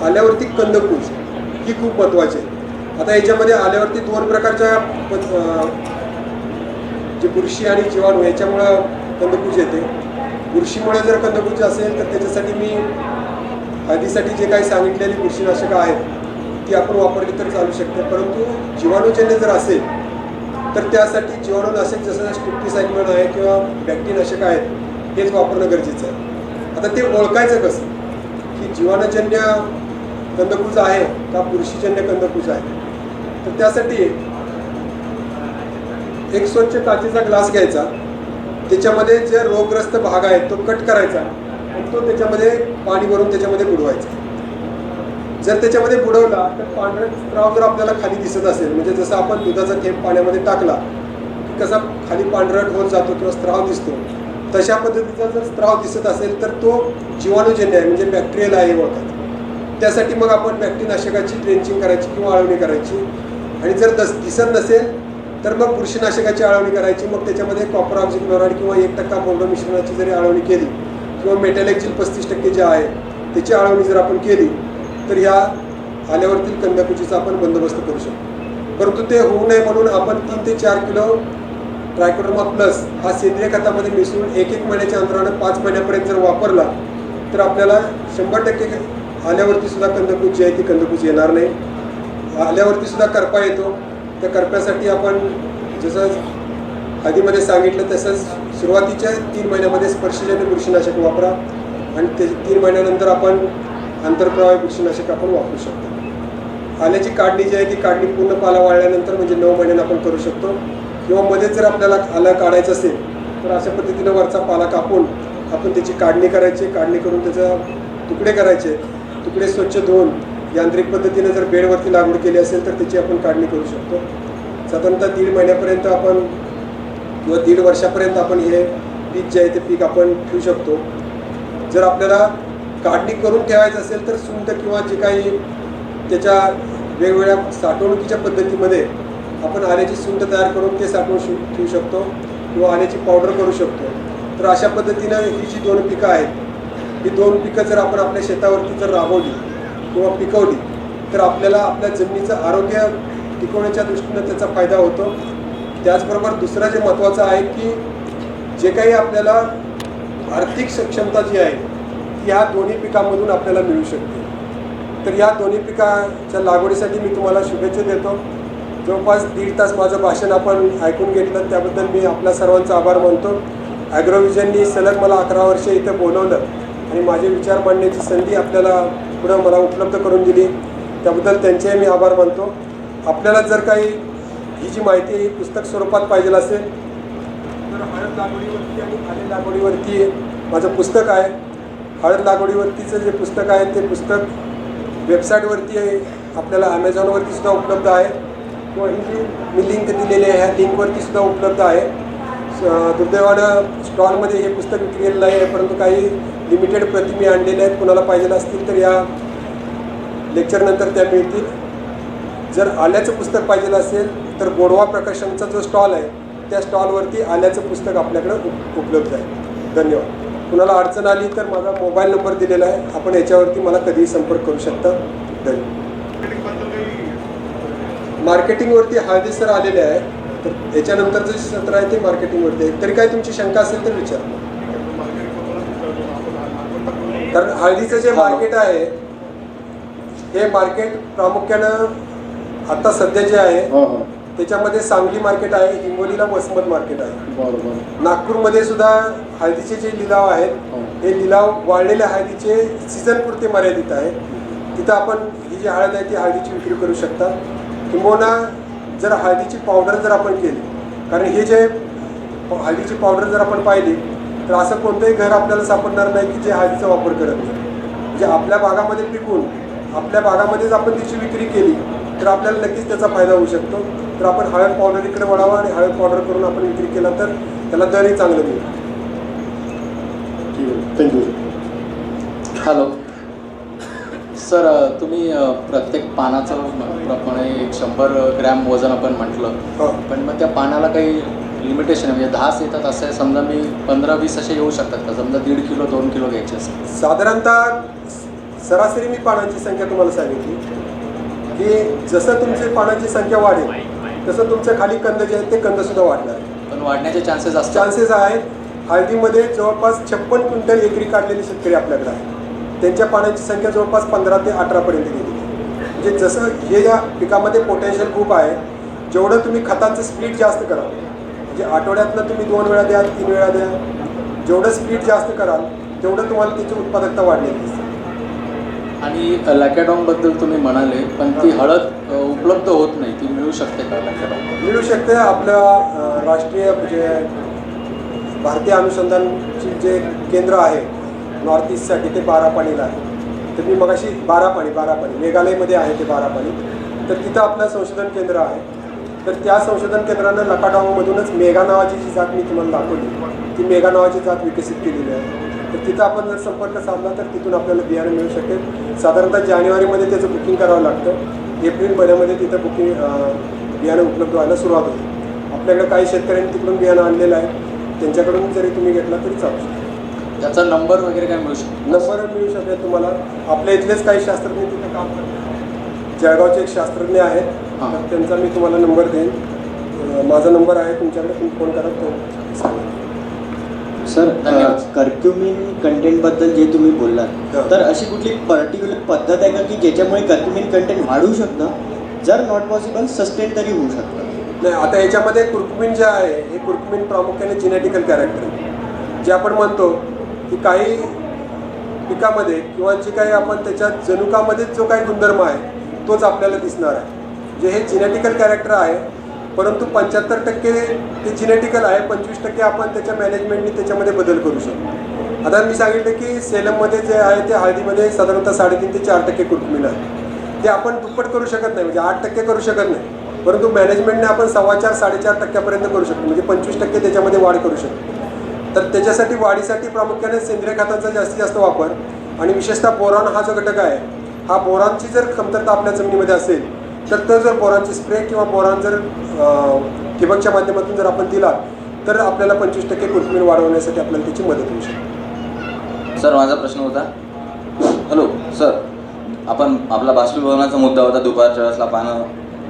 आल्यावरती कंदकूज ही खूप महत्त्वाची आहे. आता याच्यामध्ये आल्यावरती 2 प्रकारच्या जे बुरशी आणि जीवाणू याच्यामुळं कंदकूज येते. बुरशीमुळे जर कंदकूज असेल तर त्याच्यासाठी मी हळदीसाठी जे काही सांगितलेली बुरशीनाशकं आहेत ती आपण वापरली तर चालू शकते. परंतु जीवाणूजन्य जर असेल तर त्यासाठी जीवाणूनाशक जसं स्ट्रिप्टिसाइक्लोन आहे किंवा बॅक्टेरियानाशक आहेत हेच वापरणं गरजेचं आहे. आता ते ओळखायचं कसं की जीवाणूजन्य कंदकूज आहे का बुरशीजन्य कंदकूज आहे? तर त्यासाठी एक स्वच्छ काचेचा ग्लास घ्यायचा, त्याच्यामध्ये जे रोगग्रस्त भाग आहे तो कट करायचा आणि तो त्याच्यामध्ये पाणी भरून त्याच्यामध्ये बुडवायचा. जर त्याच्यामध्ये बुडवला तर पांढरा स्त्राव जर आपल्याला खाली दिसत असेल, म्हणजे जसं आपण दुधाचा थेंब पाण्यामध्ये टाकला की कसा खाली पांढरट होत जातो किंवा स्त्राव दिसतो, तशा पद्धतीचा जर स्त्राव दिसत असेल तर तो जीवाणूजन्य आहे, म्हणजे बॅक्टेरियल आहे ओळखायचं. त्यासाठी मग आपण बॅक्टेरियानाशकाची ड्रेंचिंग करायची किंवा आळवणी करायची. आणि जर दिसत नसेल तर मग बुरशीनाशकाची आळवणी करायची. मग त्याच्यामध्ये कॉपर ऑक्सिक्लोराइड किंवा 1% बोर्डो मिश्रणाची जरी आळवणी केली किंवा मेटॅलेक्झिल 35% जे आहे त्याची आळवणी जर आपण केली तर ह्या आल्यावरती कंदकुचीचा आपण बंदोबस्त करू शकतो. परंतु ते होऊ नये म्हणून आपण 3 ते 4 किलो ट्रायकोडर्मा प्लस हा सेंद्रिय खतामध्ये मिसळून 1-1 महिन्याच्या अंतराने 5 महिन्यापर्यंत जर वापरला तर आपल्याला 100% आल्यावरती सुद्धा कंदकुच जी आहे ती कंदकुच येणार नाही. आल्यावरती सुद्धा करपा येतो. त्या करप्यासाठी आपण जसं आधीमध्ये सांगितलं तसंच सुरुवातीच्या 3 महिन्यामध्ये स्पर्शजन्य बुरशीनाशक वापरा आणि ते 3 महिन्यानंतर आपण आंतरप्रवाही बुरशीनाशक आपण वापरू शकतो. आल्याची काढणी जी आहे ती काढणी पूर्ण पाला वाळल्यानंतर म्हणजे 9 महिन्यांनी आपण करू शकतो. किंवा मध्येच जर आपल्याला आलं काढायचं असेल तर अशा पद्धतीनं वरचा पाला कापून आपण त्याची काढणी करायची. काढणी करून त्याचा तुकडे करायचे. तुकडे स्वच्छ धुवून यांत्रिक पद्धतीने जर बेडवरती लागवड केली असेल तर त्याची आपण काढणी करू शकतो. साधारणतः 1.5 महिन्यापर्यंत आपण किंवा 1.5 वर्षापर्यंत आपण हे पीक जे आहे ते पीक आपण ठेवू शकतो. जर आपल्याला काढणी करून ठेवायचं असेल तर सुंठ किंवा जे काही त्याच्या वेगवेगळ्या साठवणुकीच्या पद्धतीमध्ये आपण आल्याची सुंठ तयार करून ते साठवून ठेवू शकतो किंवा आल्याची पावडर करू शकतो. तर अशा पद्धतीनं ही जी 2 पिकं आहेत ही 2 पिकं जर आपण आपल्या शेतावरती जर राबवली किंवा पिकवली तर आपल्याला आपल्या जमिनीचं आरोग्य टिकवण्याच्या दृष्टीनं त्याचा फायदा होतो. त्याचबरोबर दुसरं जे महत्त्वाचं आहे की जे काही आपल्याला आर्थिक सक्षमता जी आहे ती ह्या दोन्ही पिकांमधून आपल्याला मिळू शकते. तर या दोन्ही पिकाच्या लागवडीसाठी मी तुम्हाला शुभेच्छा देतो. जवळपास 1.5 तास माझं भाषण आपण ऐकून घेतलं त्याबद्दल मी आपल्या सर्वांचा आभार मानतो. ॲग्रोव्हिजननी सलग मला 11 वर्ष इथं बोलवलं आणि माझे विचार मांडण्याची संधी आपल्याला पुढं मला उपलब्ध करून दिली त्याबद्दल त्यांचेही मी आभार मानतो. आपल्याला जर काही ही जी माहिती पुस्तक स्वरूपात पाहिजे असेल तर हळद लागवडीवरती आणि आले लागवडीवरती माझं पुस्तक आहे. हळद लागवडीवरतीचं जे पुस्तक आहे ते पुस्तक वेबसाईटवरती आपल्याला ॲमेझॉनवरती सुद्धा उपलब्ध आहे किंवा ही जी मी लिंक दिलेली आहे ह्या लिंकवरती सुद्धा उपलब्ध आहे. दुर्दैवानं स्टॉलमध्ये हे पुस्तक विक्रीला नाही आहे परंतु काही लिमिटेड प्रती मी आणलेल्या आहेत. कुणाला पाहिजे असतील तर या लेक्चरनंतर त्या मिळतील. जर आल्याचं पुस्तक पाहिजे असेल तर गोडवा प्रकाशनचा जो स्टॉल आहे त्या स्टॉलवरती आल्याचं पुस्तक आपल्याकडं उपलब्ध आहे. धन्यवाद. कुणाला अडचण आली तर माझा मोबाईल नंबर दिलेला आहे. आपण याच्यावरती मला कधीही संपर्क करू शकता. धन्यवाद. मार्केटिंगवरती हळदी सर आलेले आहे तर याच्यानंतरचं जे सत्र आहे ते मार्केटिंगवरती आहे. तरी काय तुमची शंका असेल तर विचार. कारण हळदीचं जे मार्केट आहे हे मार्केट प्रामुख्यानं आता सध्या जे आहे त्याच्यामध्ये सांगली मार्केट आहे, हिंगोलीला वसमत मार्केट आहे. नागपूरमध्ये सुद्धा हळदीचे जे लिलाव आहेत हे लिलाव वाळलेल्या हळदीचे सीझनपुरते मर्यादित आहे. तिथं आपण ही जी हळद आहे ती हळदीची विक्री करू शकता. किंबहुना जर हळदीची पावडर जर आपण केली कारण हे जे हळदीची पावडर जर आपण पाहिली तर असं कोणतंही घर आपल्याला सापडणार नाही की जे हळदीचा वापर करत नाही. म्हणजे आपल्या भागामध्ये पिकून आपल्या भागामध्येच आपण तिची विक्री केली तर आपल्याला नक्कीच त्याचा फायदा होऊ शकतो. तर आपण हळद पावडर इकडे वळावा आणि हळद पावडर करून आपण विक्री केला तर त्याला दरही चांगलं मिळेल. थँक्यू. हॅलो सर, तुम्ही प्रत्येक पानाचं प्रमाणे 100 ग्रॅम वजन आपण म्हटलं पण मग त्या पानाला काही लिमिटेशन आहे म्हणजे 10 येतात असं आहे. समजा मी 15-20 असे येऊ शकतात का? समजा 1.5 किलो 2 किलो घ्यायचे असेल. साधारणतः सरासरी मी पानांची संख्या तुम्हाला सांगितली की जसं तुमची पानांची संख्या वाढेल तसं तुमचं खाली कंद जे आहेत ते कंदसुद्धा वाढणार. पण वाढण्याचे चान्सेस आहेत. हळदीमध्ये जवळपास 56 क्विंटल एकरी काढलेले शेतकरी आपल्याकडे आहेत. त्यांच्या पानांची संख्या जवळपास 15 ते 18पर्यंत गेली. म्हणजे जसं हे या पिकामध्ये पोटेन्शियल खूप आहे. जेवढं तुम्ही खतांचं स्पीड जास्त कराल म्हणजे आठवड्यातनं तुम्ही 2 वेळा द्या 3 वेळा द्या जेवढं स्पीड जास्त कराल तेवढं तुम्हाला त्याची उत्पादकता वाढलेली दिसते. आणि लॅकॅडॉनबद्दल तुम्ही म्हणाले पण ती हळद उपलब्ध होत नाही, ती मिळू शकते का? लॅकॅडॉन मिळू शकते. आपलं राष्ट्रीय म्हणजे भारतीय अनुसंधानची जे केंद्र आहे नॉर्थ ईस्टसाठी ते बारापाणीला आहे. तर मी मगाशी बारापाणी मेघालयमध्ये आहे ते बारापाणी. तर तिथं आपलं संशोधन केंद्र आहे. तर त्या संशोधन केंद्रानं लकाडॉंगमधूनच मेघा नावाची जी जात मी तुम्हाला दाखवली ती मेघा नावाची जात विकसित केलेली आहे. तर तिथं आपण जर संपर्क साधला तर तिथून आपल्याला बियाणं मिळू शकेल. साधारणतः जानेवारीमध्ये त्याचं बुकिंग करावं लागतं. एप्रिल महिन्यामध्ये तिथं बुकिंग बियाणं उपलब्ध व्हायला सुरुवात होते. आपल्याकडे काही शेतकऱ्यांनी तिकडून बियाणं आणलेलं आहे त्यांच्याकडून जरी तुम्ही घेतला तरी चालू शकतो. त्याचा नंबर वगैरे काय मिळू शकतो? नंबर मिळू शकेल तुम्हाला. आपल्या इथलेच काही शास्त्रज्ञ तिथे काम करतात. जळगावचे एक शास्त्रज्ञ आहेत, हां. तर त्यांचा मी तुम्हाला नंबर देईन. माझा नंबर आहे तुमच्याकडे, तुम्ही फोन करा तो सांगा. सर धन्यवाद. कर्क्युमिन कंटेंटबद्दल जे तुम्ही बोललात, हां. तर अशी कुठली पर्टिक्युलर पद्धत आहे का की ज्याच्यामुळे कर्क्युमिन कंटेंट वाढू शकतं, जर नॉट पॉसिबल सस्टेन तरी होऊ शकतं? नाही, आता याच्यामध्ये कुर्कुमिन जे आहे हे कुर्कुमिन प्रामुख्याने जेनेटिकल कॅरेक्टर आहे. जे आपण म्हणतो की काही पिकामध्ये किंवा जे काही आपण त्याच्यात जनुकामध्येच जो काही गुणधर्म आहे तोच आपल्याला दिसणार आहे. जे हे जेनेटिकल कॅरेक्टर आहे, परंतु 75% ते जेनेटिकल आहे, 25% आपण त्याच्या मॅनेजमेंटने त्याच्यामध्ये बदल करू शकतो. आता मी सांगितलं की सेलममध्ये जे आहे ते हळदीमध्ये साधारणतः 3.5 ते 4% कुर्कुमिन आहे. ते आपण दुप्पट करू शकत नाही, म्हणजे 8% करू शकत नाही, परंतु मॅनेजमेंटने आपण 4.25-4.5% करू शकतो, म्हणजे 25% त्याच्यामध्ये वाढ करू शकतो. तर त्याच्यासाठी वाढीसाठी प्रामुख्याने सेंद्रिय खतांचा जास्तीत जास्त वापर आणि विशेषतः बोरॉन हा जो घटक आहे, हा बोरॉनची जर कमतरता आपल्या जमिनीमध्ये असेल तर तो जर बोरॉनची स्प्रे किंवा बोरॉन जर ठिबकच्या माध्यमातून जर आपण दिला तर आपल्याला 25% कुर्कुमिन वाढवण्यासाठी आपल्याला त्याची मदत होऊ शकते. सर, माझा प्रश्न होता. हॅलो सर, आपण आपला बाष्पीभवनाचा मुद्दा होता, दुपारच्या वेळेसला पानं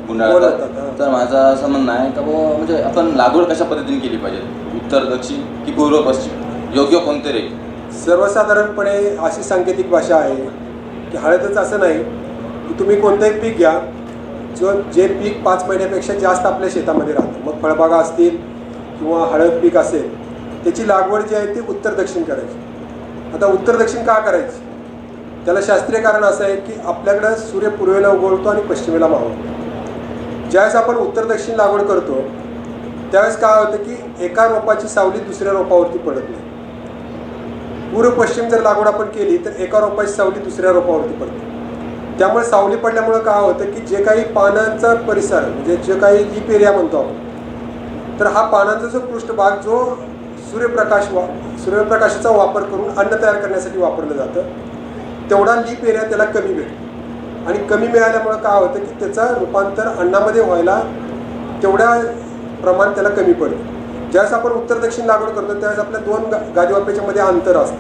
गुंडाळतात. हां. तर माझं असं म्हणणं आहे का बुवा, म्हणजे आपण लागवड कशा पद्धतीने केली पाहिजे, उत्तर दक्षिण की पूर्व पश्चिम, योग्य कोणते रे? सर्वसाधारणपणे अशी सांकेतिक भाषा आहे की हळदच असं नाही की तुम्ही कोणतंही पीक घ्या, जे पीक 5 महिन्यापेक्षा जास्त आपल्या शेतामध्ये राहतं, मग फळबागा असतील किंवा हळद पीक असेल, त्याची लागवड जी आहे ती उत्तर दक्षिण करायची. आता उत्तर दक्षिण का करायची? त्याला शास्त्रीय कारण असं आहे की आपल्याकडं सूर्य पूर्वेला उगवतो आणि पश्चिमेला मावळतो. ज्यावेळेस आपण उत्तर दक्षिण लागवड करतो त्यावेळेस काय होतं की एका रोपाची सावली दुसऱ्या रोपावरती पडत नाही. पूर्व पश्चिम जर लागवड आपण केली तर एका रोपाची सावली दुसऱ्या रोपावरती पडते. त्यामुळे सावली पडल्यामुळं काय होतं की जे काही पानांचा परिसर, म्हणजे जे काही लीप एरिया म्हणतो आपण, तर हा पानांचा जो पृष्ठभाग जो सूर्यप्रकाशाचा वापर करून अन्न तयार करण्यासाठी वापरलं जातं, तेवढा लीप एरिया त्याला कमी मिळतो. आणि कमी मिळाल्यामुळं काय होतं की त्याचं रूपांतर अन्नामध्ये व्हायला तेवढ्या प्रमाण त्याला कमी पडतं. ज्यावेळेस आपण उत्तर दक्षिण लागवड करतो त्यावेळेस आपल्या 2 गादीवाफेच्या मध्ये अंतर असतं,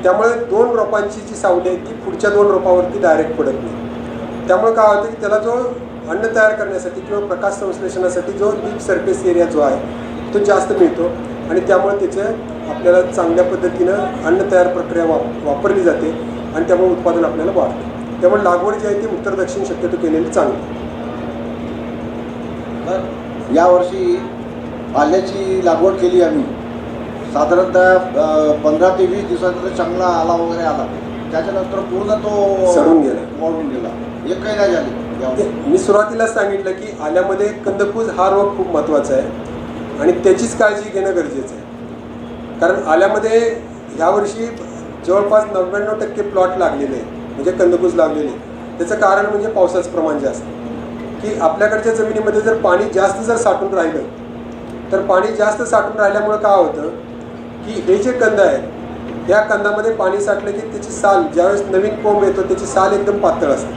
त्यामुळे 2 रोपांची जी सावली आहे ती पुढच्या 2 रोपावरती डायरेक्ट पडत नाही. त्यामुळे काय होतं की त्याला जो अन्न तयार करण्यासाठी किंवा प्रकाश संश्लेषणासाठी जो लीप सरफेस एरिया जो आहे तो जास्त मिळतो आणि त्यामुळे त्याचे आपल्याला चांगल्या पद्धतीनं अन्न तयार प्रक्रिया वापरली जाते आणि त्यामुळे उत्पादन आपल्याला वाढतं. त्यामुळे लागवड जी आहे ती उत्तर दक्षिण शक्यतो केलेली चांगली. यावर्षी आल्याची लागवड केली आम्ही. साधारणतः 15 ते 20 दिवसानंतर चांगला आला वगैरे आला, त्याच्यानंतर पूर्ण तो सडून गेला. मरून गेला. एकही नाही झाली. मी सुरुवातीलाच सांगितलं की आल्यामध्ये कंदकूज हा रोग खूप महत्त्वाचा आहे आणि त्याचीच काळजी घेणं गरजेचं आहे. कारण आल्यामध्ये यावर्षी जवळपास 99% प्लॉट लागलेले आहे, म्हणजे कंदकूज लागलेले. त्याचं कारण म्हणजे पावसाचं प्रमाण जास्त, की आपल्याकडच्या जमिनीमध्ये जर पाणी जास्त जर साठून राहिलं तर पाणी जास्त साठून राहिल्यामुळं काय होतं की हे जे कंद आहेत या कंदामध्ये पाणी साठलं की त्याची साल ज्यावेळेस नवीन कोंब येतो त्याची साल एकदम पातळ असते,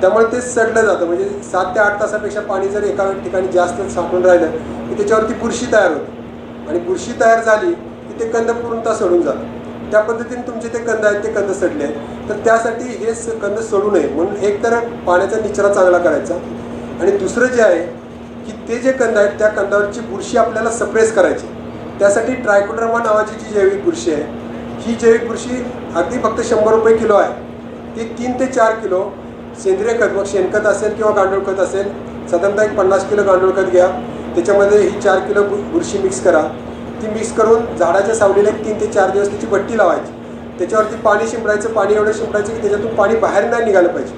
त्यामुळे ते सडलं जातं. म्हणजे 7 ते 8 तासापेक्षा पाणी जर एका ठिकाणी जास्त साठून राहिलं की त्याच्यावरती बुरशी तयार होते आणि बुरशी तयार झाली की ते कंद पूर्णतः सडून जातं. त्या पद्धतीने तुमचे ते कंद आहेत ते कंद सडले आहेत. तर त्यासाठी हे कंद सडू नये म्हणून एक तर पाण्याचा निचरा चांगला करायचा आणि दुसरं जे आहे की ते जे कंद आहेत त्या कंदावरची बुरशी आपल्याला सप्रेस करायची. त्यासाठी ट्रायकोडर्मा नावाची जी जैविक बुरशी आहे, ही जैविक बुरशी अगदी फक्त 100 रुपये किलो आहे. ती 3 ते 4 किलो सेंद्रिय खत, मग शेणखत असेल किंवा गांडूळ खत असेल, साधारणतः एक 50 किलो गांडूळ खत घ्या, त्याच्यामध्ये ही 4 किलो बुरशी मिक्स करा. ती मिक्स करून झाडाच्या सावलीला 3 ते 4 दिवस त्याची भट्टी लावायची. त्याच्यावरती पाणी शिंपडायचं. पाणी एवढं शिंपडायचं की त्याच्यातून पाणी बाहेर नाही निघालं पाहिजे,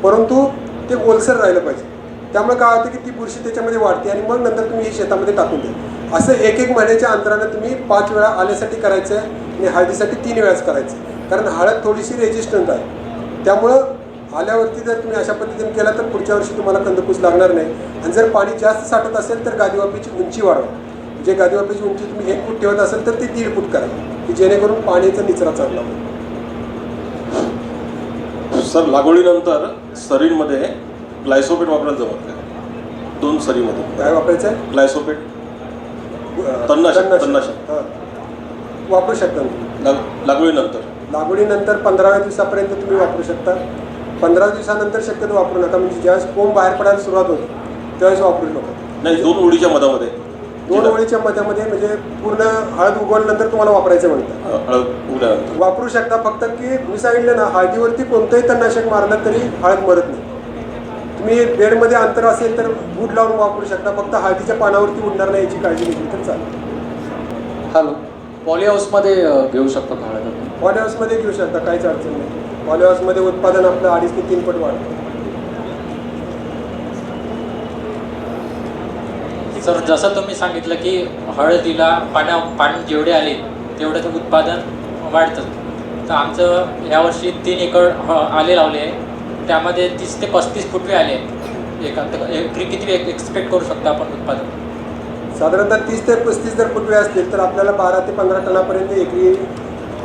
परंतु ते ओलसर राहिलं पाहिजे. त्यामुळे काय होतं की ती बुरशी त्याच्यामध्ये वाढते आणि मग नंतर तुम्ही ही शेतामध्ये टाकून द्या. असं 1-1 महिन्याच्या अंतराने तुम्ही 5 वेळा आल्यासाठी करायचं आहे आणि हळदीसाठी 3 वेळाच करायचं. कारण हळद थोडीशी रेजिस्टंट आहे, त्यामुळं आल्यावरती जर तुम्ही अशा पद्धतीने केला तर पुढच्या वर्षी तुम्हाला कंदकूस लागणार नाही. आणि जर पाणी जास्त साठत असेल तर गादीवाफेची उंची वाढवा. जे गादीवाफेची उंची तुम्ही 1 फूट ठेवत असेल तर ती 1.5 फूट करा, की जेणेकरून पाण्याचा निचरा चांगला होईल. सर, लागवडीनंतर सरींमध्ये ग्लायसोपेट वापरायला जमत नाही. 2 सरीमध्ये काय वापरायचं आहे? ग्लायसोपेट, तणनाशक. हां, वापरू शकता. लागवडीनंतर लागवडीनंतर 15व्या दिवसापर्यंत तुम्ही वापरू शकता. 15 दिवसानंतर शक्यतो वापरू नका, म्हणजे ज्यावेळेस कोंब बाहेर पडायला सुरुवात होते त्यावेळेस वापरू नका. नाही, 2 ओळीच्या मधामध्ये 2 ओळीच्या मध्यामध्ये म्हणजे पूर्ण हळद उगवल्यानंतर तुम्हाला वापरायचं म्हणतात. हळद उगल्यानंतर वापरू शकता, फक्त की मी सांगितलं ना, हळदीवरती कोणतंही तणनाशक मारलं तरी हळद मरत नाही. तुम्ही बेडमध्ये अंतर असेल तर बूट लावून वापरू शकता, फक्त हळदीच्या पानावरती उडणार नाही याची काळजी घेतली तर चालेल. हॅलो, पॉली हाऊसमध्ये घेऊ शकतो का हळद? पॉली हाऊसमध्ये घेऊ शकता, काहीच अडचण नाही. पॉली हाऊसमध्ये उत्पादन आपलं 2.5 ते 3 पट वाढतं. सर, जसं तुम्ही सांगितलं की हळदीला पाणी जेवढे आले तेवढं ते उत्पादन वाढतं, तर आमचं यावर्षी 3 एकर आले लावले आहे, त्यामध्ये 30 ते 35 फुटवे आले आहेत. एकरी किती एक्सपेक्ट करू शकतो आपण उत्पादन? साधारणतः 30 ते 35 जर फुटवे असतील तर आपल्याला 12 ते 15 टनापर्यंत एकरी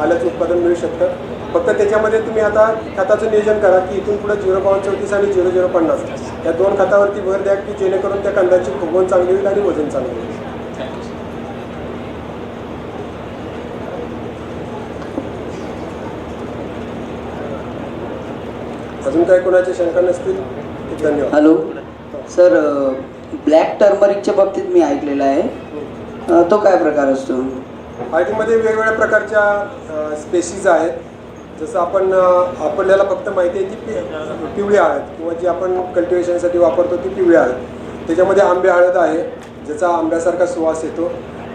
आल्याचं उत्पादन मिळू शकतं. फक्त त्याच्यामध्ये तुम्ही आता खताचं नियोजन करा की इथून पुढे 0.34 आणि 0.050 या 2 खतावरती भर द्या की जेणेकरून त्या कांद्याची फुगवण चांगली होईल आणि वजन चांगलं होईल. Thank you sir. अजून काही कोणाच्या शंका नसतील तर धन्यवाद. हॅलो सर, ब्लॅक टर्मरिकच्या बाबतीत मी ऐकलेलं आहे, तो काय प्रकार असतो? हळदीमध्ये वेगवेगळ्या प्रकारच्या स्पेशीज आहेत. जसं आपल्याला फक्त माहिती आहे ती पिवळी हळद किंवा जी आपण कल्टिवेशनसाठी वापरतो ती पिवळी हळद. त्याच्यामध्ये आंबे हळद आहे ज्याचा आंब्यासारखा सुवास येतो.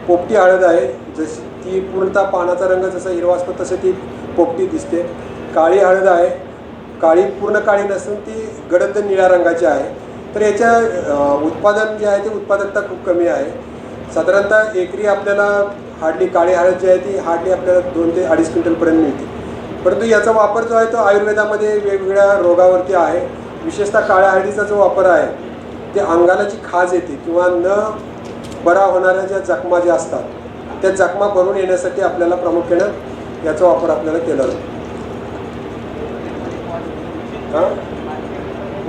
पोपटी हळद आहे, जशी ती पूर्णतः पानाचा रंग जसा हिरवा असतो तसं ती पोपटी दिसते. काळी हळद आहे, काळी पूर्ण काळी नसून ती गडद निळ्या रंगाची आहे. तर याच्या उत्पादन जे आहे ते उत्पादकता खूप कमी आहे. साधारणतः एकरी आपल्याला हार्डली काळी हळद जी आहे ती हार्डली आपल्याला 2 ते 2.5 क्विंटलपर्यंत मिळते. परंतु याचा वापर जो आहे तो आयुर्वेदामध्ये वेगवेगळ्या रोगावरती आहे. विशेषतः काळ्या हळदीचा जो वापर आहे ते अंगाला जी खाज येते किंवा न बरा होणाऱ्या ज्या जखमा ज्या असतात त्या जखमा भरून येण्यासाठी आपल्याला प्रामुख्यानं याचा वापर आपल्याला केला जातो.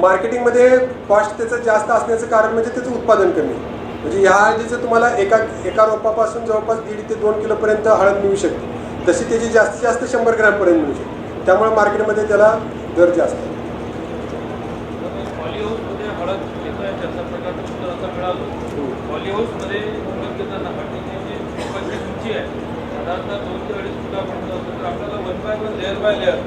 मार्केटिंगमध्ये कॉस्ट त्याचं जास्त असण्याचं कारण म्हणजे त्याचं उत्पादन कमी. म्हणजे ह्या हळदीचं तुम्हाला एका रोपापासून जवळपास 1.5 ते 2 किलोपर्यंत हळद मिळू शकते. तशी त्याची जास्तीत जास्त 100 ग्रॅमपर्यंत मिळू शकते. त्यामुळे मार्केटमध्ये त्याला दर जास्त आहे. पॉलीहाऊसमध्ये हळद घेता त्याचा प्रकार सुद्धा असा मिळालो. पॉलीहाऊसमध्ये हळद घेताना हळदीची जी रोपांची उंची आहे साधारणतः 2 ते 2.5 फुटापर्यंत असतो. तर आपल्याला 1 बाय 1 लेअर बाय लेअर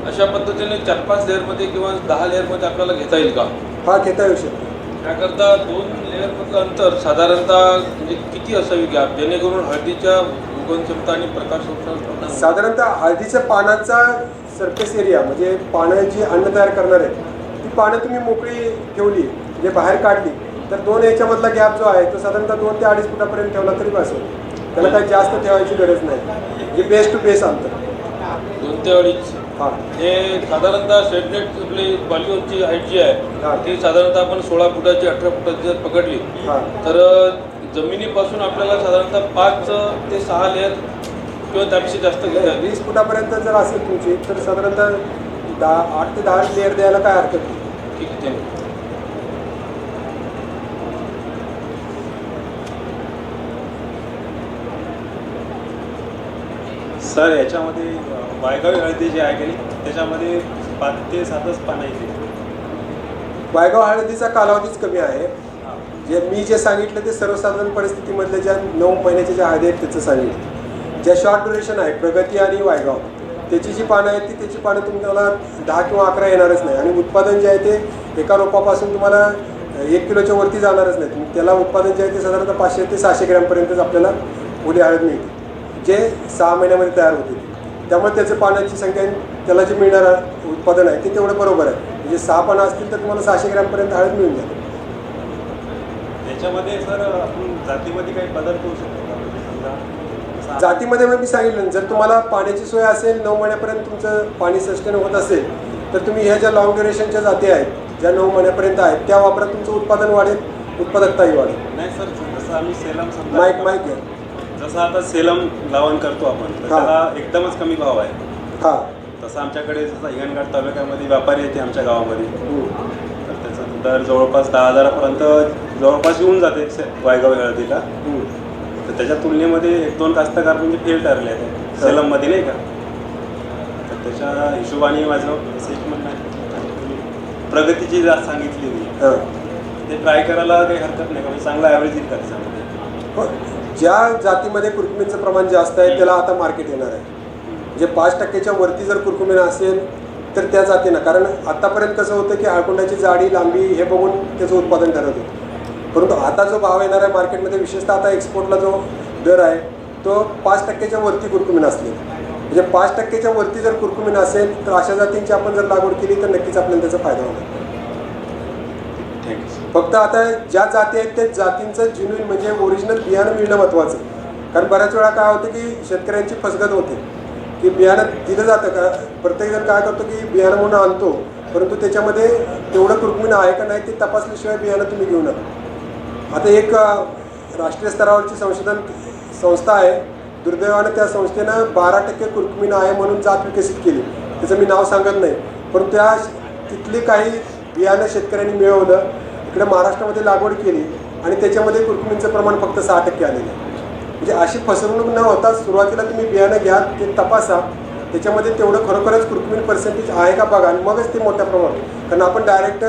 अशा पद्धतीने 4-5 लेअरमध्ये किंवा 10 लेअरमध्ये आपल्याला घेता येईल का? हा, घेता येऊ शकतो. त्याकरता 2 लेअरमधलं अंतर साधारणतः म्हणजे किती असावी गॅप जेणेकरून हळदीच्या उगवण क्षमता आणि प्रकाश संश्लेषण? साधारणतः हळदीच्या पानाचा सरफेस एरिया म्हणजे पानं जी अन्न तयार करणार आहे ती पानं तुम्ही मोकळी ठेवली म्हणजे बाहेर काढली तर 2 याच्यामधला गॅप जो आहे तो साधारणतः 2 ते 2.5 फुटापर्यंत ठेवला तरी बस होईल. त्याला काही जास्त ठेवायची गरज नाही. म्हणजे बेस टू बेस अंतर 2 ते 2.5. हां, हे साधारणतः शेडनेट आपली पॉलीहाऊसची हाईट जी हां. आहे ती साधारणतः आपण 16 फुटाची 18 फुटाची जर पकडली हां. तर जमिनीपासून आपल्याला साधारणतः 5 ते 6 लेअर किंवा त्यापेक्षा जास्त घेता येईल. 20 फुटापर्यंत जर असेल तुमची तर साधारणतः 8 ते 10 लेअर द्यायला काय हरकत नाही. ठीक आहे. सर, याच्यामध्ये वायगावी हळदी जी आहे की नाही त्याच्यामध्ये 5 ते 7च पानं येते. वायगाव हळदीचा कालावधीच कमी आहे. मी जे सांगितलं ते सर्वसाधारण परिस्थितीमधल्या ज्या 9 महिन्याच्या ज्या हळदी आहेत त्याचं सांगितलं. ज्या शॉर्ट ड्युरेशन आहे प्रगती आणि वायगाव त्याची जी पानं आहेत त्याची पानं तुम्हाला 10 किंवा 11 येणारच नाही. आणि उत्पादन जे आहे ते एका रोपापासून तुम्हाला 1 किलोच्या वरती जाणारच नाही. त्याला उत्पादन जे आहे ते साधारणतः 500 ते 600 ग्रॅमपर्यंतच आपल्याला ओली हळद मिळते जे 6 महिन्यामध्ये तयार होते. त्यामुळे त्याचं पाण्याची संख्या त्याला जे मिळणारं उत्पादन आहे ते तेवढं बरोबर आहे. म्हणजे 6 पानं असतील तर तुम्हाला 600 ग्रॅमपर्यंत हळद मिळून जाते. याच्यामध्ये सर आपण जातीमध्ये काही बदल करू शकतो का? म्हणजे समजा जातीमध्ये मी सांगितलं जर तुम्हाला पाण्याची सोय असेल 9 महिन्यापर्यंत तुमचं पाणी सस्टेन होत असेल तर तुम्ही ह्या ज्या लॉंग ड्युरेशनच्या जाती आहेत ज्या 9 महिन्यापर्यंत आहेत त्या वापरात तुमचं उत्पादन वाढेल, उत्पादकताही वाढेल. नाही सर, जसं आम्ही सेलम समजा माईक घ्या. जसं आता सेलम लावण करतो आपण तर हां. त्याला एकदमच कमी भाव आहे. हां, तसं आमच्याकडे जसं हिंगणघाट तालुक्यामध्ये व्यापारी येते आमच्या गावामध्ये तर त्याचा दर जवळपास 10,000पर्यंत जवळपास येऊन जाते वायगाव हळदीला. तर त्याच्या तुलनेमध्ये 1-2 कास्तकार म्हणजे फेल ठरले आहेत. सेलममध्ये नाही का, तर त्याच्या हिशोबाने माझं असं एक म्हणणं आहे, प्रगतीची जात सांगितली मी, ते ट्राय करायला काही हरकत नाही का, म्हणजे चांगला ॲव्हरेज येईल का त्याच्यामध्ये. हो, ज्या जातीमध्ये कुरकुमीनचं प्रमाण जास्त आहे त्याला आता मार्केट येणार आहे. म्हणजे 5% वरती जर कुरकुमीन असेल तर त्या जातीनं, कारण आतापर्यंत कसं होतं की आळकुंडाची जाडी लांबी हे बघून त्याचं उत्पादन ठरत होतं, परंतु आता जो भाव येणार आहे मार्केटमध्ये, विशेषतः आता एक्सपोर्टला जो दर आहे तो 5% वरती कुरकुमीन असले, म्हणजे 5% वरती जर कुरकुमीन असेल तर अशा जातींची आपण जर लागवड केली तर नक्कीच आपल्याला त्याचा फायदा होणार. फक्त आता ज्या जाती आहेत त्या जातींचं जेन्युइन म्हणजे ओरिजिनल बियाणं मिळणं महत्त्वाचं आहे. कारण बऱ्याच वेळा काय होतं की शेतकऱ्यांची फसगत होते की बियाणं दिलं जातं का, प्रत्येकजण काय करतो की बियाणं म्हणून आणतो, परंतु त्याच्यामध्ये तेवढं कुरकुमीन आहे का नाही ते तपासल्याशिवाय बियाणं तुम्ही घेऊ नका. आता एक राष्ट्रीय स्तरावरची संशोधन संस्था आहे, दुर्दैवानं त्या संस्थेनं 12% कुरकुमीन आहे म्हणून जात विकसित केली, त्याचं मी नाव सांगत नाही, परंतु त्या तिथली काही बियाणं शेतकऱ्यांनी मिळवलं, इकडे महाराष्ट्रामध्ये लागवड केली आणि त्याच्यामध्ये कुरकुमीनचं प्रमाण फक्त 6% आलेलं आहे. म्हणजे अशी फसवणूक न होता सुरुवातीला तुम्ही बियाणं घ्या, ते तपासा, त्याच्यामध्ये तेवढं खरोखरच कुरकुमीन पर्सेंटेज आहे का बघा आणि मगच ते मोठ्या प्रमाणात. कारण आपण डायरेक्ट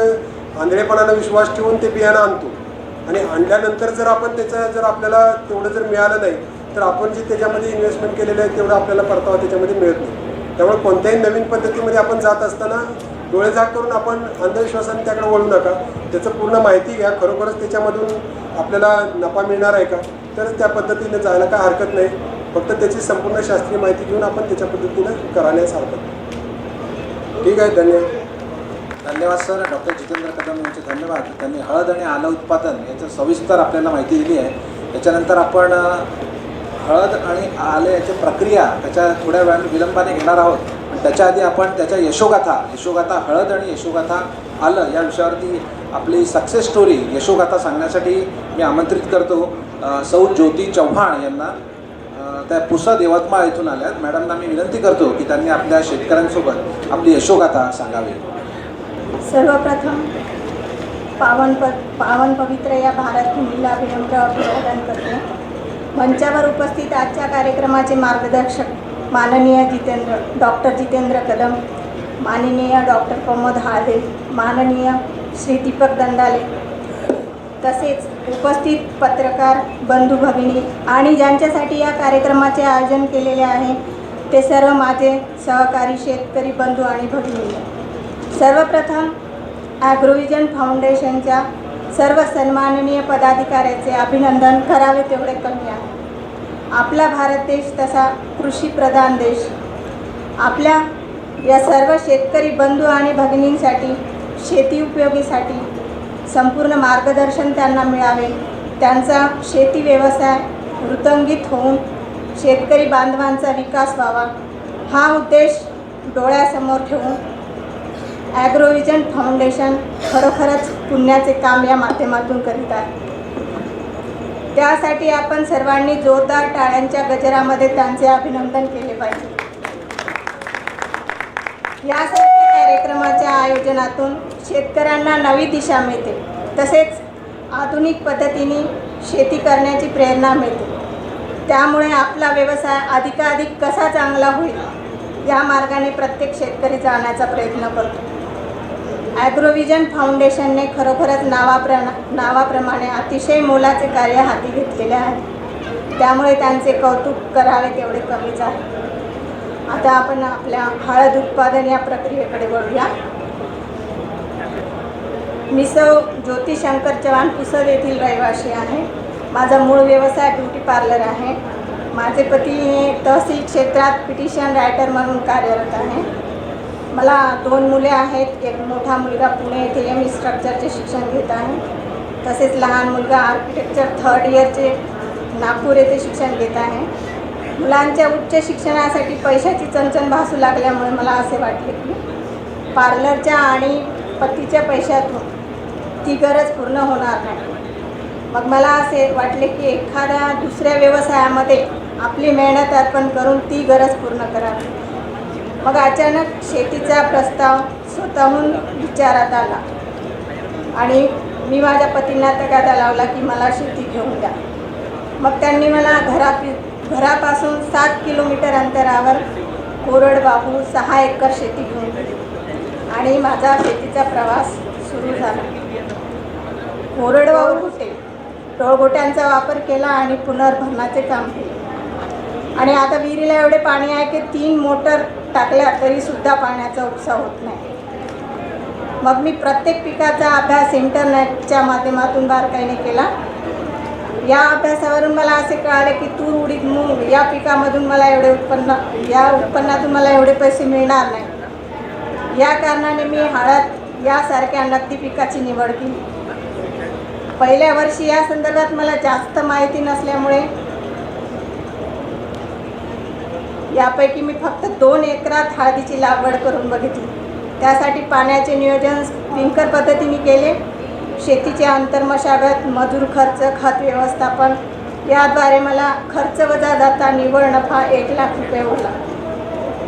आंधळेपणानं विश्वास ठेवून ते बियाणं आणतो आणि आणल्यानंतर जर आपण त्याचं जर आपल्याला तेवढं जर मिळालं नाही तर आपण जे त्याच्यामध्ये इन्व्हेस्टमेंट केलेलं आहे तेवढं आपल्याला परतावा त्याच्यामध्ये मिळत नाही. त्यामुळे कोणत्याही नवीन पद्धतीमध्ये आपण जात असताना डोळेझाक करून आपण अंधविश्वासाने त्याकडे वळू नका, त्याचं पूर्ण माहिती घ्या, खरोखरच त्याच्यामधून आपल्याला नफा मिळणार आहे का, तर त्या पद्धतीने जायला काय हरकत नाही. फक्त त्याची संपूर्ण शास्त्रीय माहिती घेऊन आपण त्याच्या पद्धतीनं करायला हरकत. ठीक आहे, धन्यवाद. धन्यवाद सर. डॉक्टर जितेंद्र कदम यांचे धन्यवाद. त्यांनी हळद आणि आलं उत्पादन याचं सविस्तर आपल्याला माहिती दिली आहे. त्याच्यानंतर आपण हळद आणि आलं याची प्रक्रिया त्याच्या थोड्या वेळाने विलंबाने घेणार आहोत. पण त्याच्या आधी आपण त्याच्या यशोगाथा हळद आणि यशोगाथा आलं या विषयावरती आपली सक्सेस स्टोरी यशोगाथा सांगण्यासाठी मी आमंत्रित करतो सौ ज्योती चव्हाण यांना. त्या पुसद यवतमाळ इथून आल्यात. मॅडमना मी विनंती करतो की त्यांनी आपल्या शेतकऱ्यांसोबत आपली यशोगाथा सांगावी. सर्वप्रथम पावन पवित्र या भारत भूमीला विनम्र अभिवादन करते. मंचावर उपस्थित आजच्या कार्यक्रमाचे मार्गदर्शक माननीय डॉक्टर जितेंद्र कदम, माननीय डॉक्टर प्रमोद हादे, माननीय श्री दीपक दंदाले, तसेच उपस्थित पत्रकार बंधू भगिनी आणि ज्यांच्यासाठी या कार्यक्रमाचे आयोजन केलेले आहे ते सर्व माझे सहकारी शेतकरी बंधू आणि भगिनी. सर्वप्रथम ॲग्रोव्हिजन फाउंडेशनच्या सर्व सन्माननीय पदाधिकाऱ्याचे अभिनंदन करावे तेवढे कमी आहे. आपला भारत देश तसा कृषीप्रधान देश. आपल्या या सर्व शेतकरी बंधू आणि भगिनींसाठी शेती उपयोगीसाठी संपूर्ण मार्गदर्शन त्यांना मिळावे, त्यांचा शेती व्यवसाय वृद्धिंगित होऊन शेतकरी बांधवांचा विकास व्हावा हा उद्देश डोळ्यासमोर ठेवून ॲग्रोव्हिजन फाउंडेशन खरोखरच पुण्याचे काम या माध्यमातून करीत आहे. त्यासाठी आपण सर्वांनी जोरदार टाळ्यांच्या गजरामध्ये त्यांचे अभिनंदन केले पाहिजे. यासारख्या कार्यक्रमाच्या आयोजनातून शेतकऱ्यांना नवी दिशा मिळते, तसेच आधुनिक पद्धतीने शेती करण्याची प्रेरणा मिळते. त्यामुळे आपला व्यवसाय अधिकाधिक कसा चांगला होईल या मार्गाने प्रत्येक शेतकरी जाण्याचा प्रयत्न करतो. ॲग्रोव्हिजन फाउंडेशनने खरोखरच नावाप्रमाणे अतिशय मोलाचे कार्य हाती घेतलेले आहे, त्यामुळे त्यांचे कौतुक करावे तेवढे कमीच आहे. आता आपण आपल्या हळद उत्पादन या प्रक्रियेकडे वळूया. मी सौ ज्योती शंकर चव्हाण पुसद येथील रहिवासी आहे. माझा मूळ व्यवसाय ब्युटी पार्लर आहे. माझे पती हे तहसील क्षेत्रात पिटिशन रायटर म्हणून कार्यरत आहे. मला 2 मुले आहेत. एक मोठा मुलगा पुणे येथे एम स्ट्रक्चरचे शिक्षण घेत आहे, तसेच लहान मुलगा आर्किटेक्चर 3rd इयरचे नागपूर येथे शिक्षण घेत आहे. मुलांच्या उच्च शिक्षणासाठी पैशाची चणचण भासू लागल्यामुळे मला असे वाटले की पार्लरच्या आणि पतीच्या पैशातून ती गरज पूर्ण होणार नाही. मग मला असे वाटले की एखाद्या दुसऱ्या व्यवसायामध्ये आपली मेहनत अर्पण करून ती गरज पूर्ण करावी. मग अचानक शेतीचा प्रस्ताव स्वतःहून विचारात आला आणि मी माझ्या पतींना तगादा लावला की मला शेती घेऊन द्या. मग त्यांनी मला घरापासून 7 किलोमीटर अंतरावर कोरडवाहू 6 एकर शेती घेऊन गेली आणि माझा शेतीचा प्रवास सुरू झाला. कोरडवाहू कुठे, टोळगोट्यांचा वापर केला आणि पुनर्भरणाचे काम केले. आणि आता विहिरीला एवढे पाणी आहे की 3 मोटर टाकल्या तरीसुद्धा पाण्याचा उपसा होत नाही. मग मी प्रत्येक पिकाचा अभ्यास इंटरनेटच्या माध्यमातून बारकाईने केला. या अभ्यासावरून मला असे कळाले की तूर, उडीद, मूग या पिकामधून मला या उत्पन्नातून मला एवढे पैसे मिळणार नाही. या कारणाने मी हळद यासारख्या नगदी पिकाची निवड केली. पहिल्या वर्षी या संदर्भात मला जास्त माहिती नसल्यामुळे यापैकी मी फक्त 2 एकरात हळदीची लागवड करून बघितली. त्यासाठी पाण्याचे नियोजन स्प्रिंकलर पद्धतीने केले. शेतीचे आंतरमशागत, मजूर खर्च, खत व्यवस्थापन याद्वारे मला खर्च वजा जाता निव्वळ नफा 1 लाख रुपये उरला.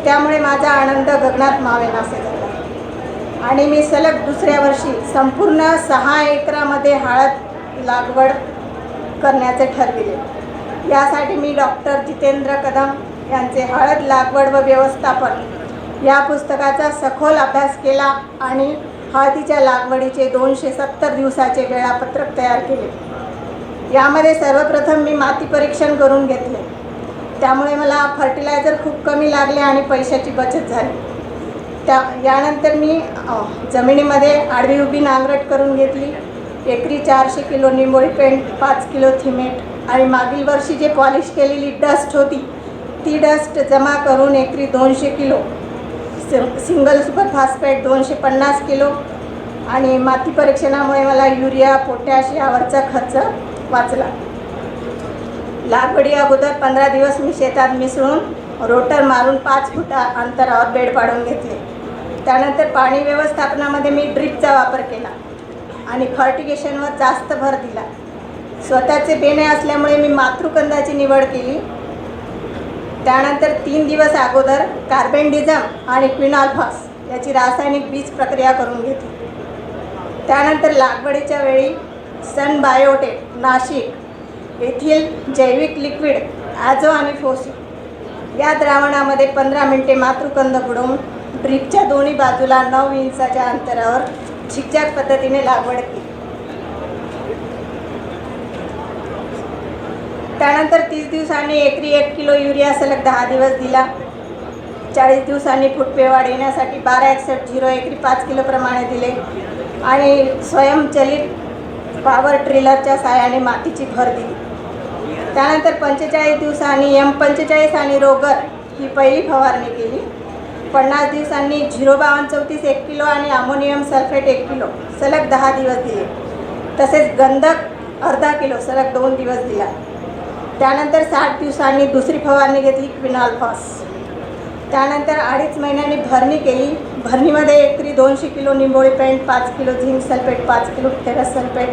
त्यामुळे माझा आनंद गगनात मावेनासा झाला आणि मी सलग दुसऱ्या वर्षी संपूर्ण 6 एकरामध्ये हळद लागवड करण्याचे ठरविले. यासाठी मी डॉक्टर जितेंद्र कदम यांचे हळद लागवड व व्यवस्थापन या पुस्तकाचा सखोल अभ्यास केला आणि हळदीच्या लागवडीचे 270 दिवसाचे वेळापत्रक तयार केले. यामध्ये सर्वप्रथम मी माती परीक्षण करून घेतले. त्यामुळे मला फर्टिलायझर खूप कमी लागले आणि पैशाची बचत झाली. यानंतर मी जमिनीमध्ये आडवी उभी नांगरट करून घेतली. एकरी 400 किलो निंबोळी पेंट, 5 किलो थिमेट आणि मागील वर्षी जे पॉलिश केलेली डस्ट होती ती डस्ट जमा करून एकरी 200 kilo single super phosphate, 250 kilo आणि माती परीक्षणामुळे मला युरिया, पोटॅश यावरचा खर्च वाचला. लागवडी अगोदर 15 दिवस मी शेतात मिसळून रोटर मारून 5 फुट अंतरावर बेड पाडून घेतले. त्यानंतर पाणी व्यवस्थापनामध्ये मी ड्रिपचा वापर केला आणि फर्टिगेशनवर जास्त भर दिला. स्वतःचे बेणे असल्यामुळे मी मातृकंदाची निवड केली. त्यानंतर 3 दिवस अगोदर कार्बेंडिझम आणि क्विनॉल्फॉस याची रासायनिक बीज प्रक्रिया करून घेतली. त्यानंतर लागवडीच्या वेळी सन बायोटेक, नाशिक येथील जैविक लिक्विड ॲझो आणि फोसी या द्रावणामध्ये 15 मिनिटे मातृकंद बुडवून ड्रिपच्या दोन्ही बाजूला 9 इंचाच्या अंतरावर झिगझॅग पद्धतीने लागवड केली. त्यानंतर 30 दिवसांनी एकरी 1 किलो युरिया सलग 10 दिवस दिला. 40 दिवसांनी फुटवे वाढ येण्यासाठी 1261 एकरी 5 किलो प्रमाणे दिले आणि स्वयंचलित पॉवर ट्रिलरच्या साहाय्याने मातीची भर दिली. त्यानंतर 45 दिवसांनी M45 आणि रोगर ही पहिली फवारणी केली. 50 दिवसांनी 05234 1 किलो आणि अमोनियम सल्फेट 1 किलो सलग 10 दिवस दिले. तसेच गंधक अर्धा किलो सलग 2 दिवस दिला. त्यानंतर 60 दिवसांनी दुसरी फवारणी घेतली, क्विनॉल्फॉस. त्यानंतर 2.5 महिन्यांनी भरणी केली. भरणीमध्ये एकरी 200 किलो निंबोळी पेंट, 5 kilo zinc sulphate, 5 kilo ferrous sulphate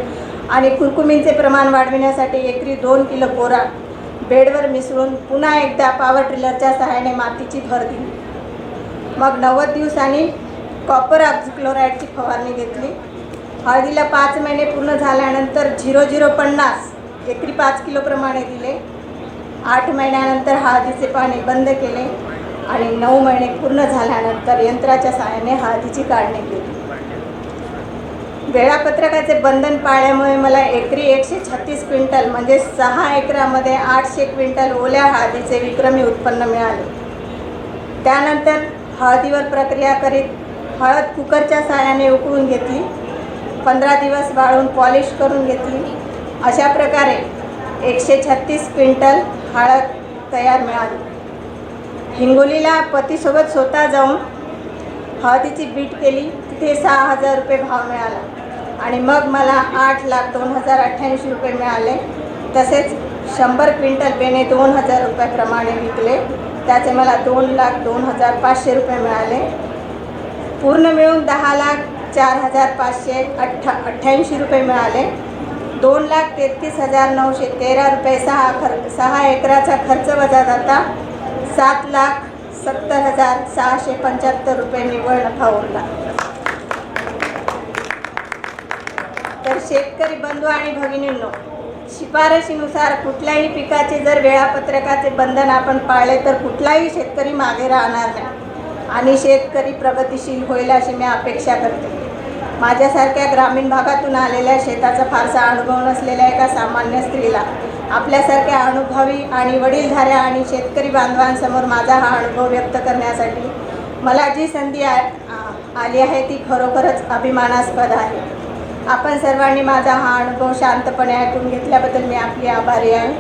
आणि कुरकुमींचे प्रमाण वाढविण्यासाठी एकरी 2 किलो बोरा बेडवर मिसळून पुन्हा एकदा पॉवर ट्रिलरच्या सहाय्याने मातीची भर दिली. मग 90 दिवसांनी कॉपर ऑक्झिक्लोराईडची फवारणी घेतली. हळदीला 5 महिने पूर्ण झाल्यानंतर 0050 एकरी 5 किलो प्रमाणे दिले. 8 महिन्यानंतर हळदीचे पाणी बंद केले आणि 9 महिने पूर्ण झाल्यानंतर यंत्राच्या सहाय्याने हळदीची काढणी केली. वेळापत्रकाचे बंधन पाळल्यामुळे मला एकरी 136 क्विंटल म्हणजे 6 एकरामध्ये 800 क्विंटल ओल्या हळदीचे विक्रमी उत्पन्न मिळाले. त्यानंतर हळदीवर प्रक्रिया करीत हळद कुकरच्या सहाय्याने उकळून घेतली. 15 दिवस वाळून पॉलिश करून घेतली. अशा प्रकारे 136 क्विंटल हळद तयार मिळाली. हिंगोलीला पतीसोबत स्वतः जाऊन हळदीची बीट केली. तिथे 6,000 रुपये भाव मिळाला आणि मग मला 8,02,088 रुपये मिळाले. तसेच 100 क्विंटल बेणे 2,000 रुपयाप्रमाणे विकले. त्याचे मला 2,02,500 रुपये मिळाले. पूर्ण मिळून 10,04,588 रुपये मिळाले. 2,33,913 रुपये 6 एकराचा खर्च वजा जाता 7,70,675 रुपये निव्वळ नफा उरला. तर शेतकरी बंधू आणि भगिनींनो, शिफारशीनुसार कुठल्याही पिकाचे जर वेळापत्रकाचे बंधन आपण पाळले तर कुठलाही शेतकरी मागे राहणार नाही आणि शेतकरी प्रगतिशील होईल अशी मी अपेक्षा करते. माझ्यासारख्या ग्रामीण भागातून आलेल्या शेताचा फारसा अनुभव नसलेल्या एका सामान्य स्त्रीला आपल्यासारख्या अनुभवी आणि वडीलधाऱ्या आणि शेतकरी बांधवांसमोर माझा हा अनुभव व्यक्त करण्यासाठी मला जी संधी आली आहे ती खरोखरच अभिमानास्पद आहे. आपण सर्वांनी माझा हा अनुभव शांतपणे ऐकून घेतल्याबद्दल मी आपली आभारी आहे.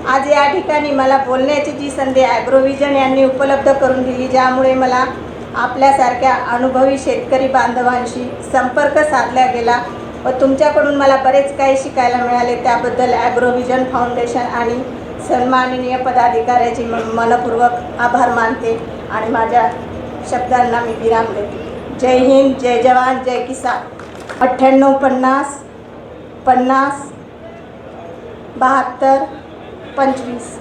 आज या ठिकाणी मला बोलण्याची जी संधी ॲग्रोव्हिजन यांनी उपलब्ध करून दिली, ज्यामुळे मला आपल्यासारख्या अनुभवी शेतकरी बांधवांशी संपर्क साधला गेला व तुमच्याकडून मला बरेच काही शिकायला मिळाले, त्याबद्दल ॲग्रोव्हिजन फाउंडेशन आणि सन्माननीय पदाधिकाऱ्याची मनपूर्वक आभार मानते आणि माझ्या शब्दांना मी विराम देते. जय हिंद, जय जवान, जय किसान. 98 50 50 72 25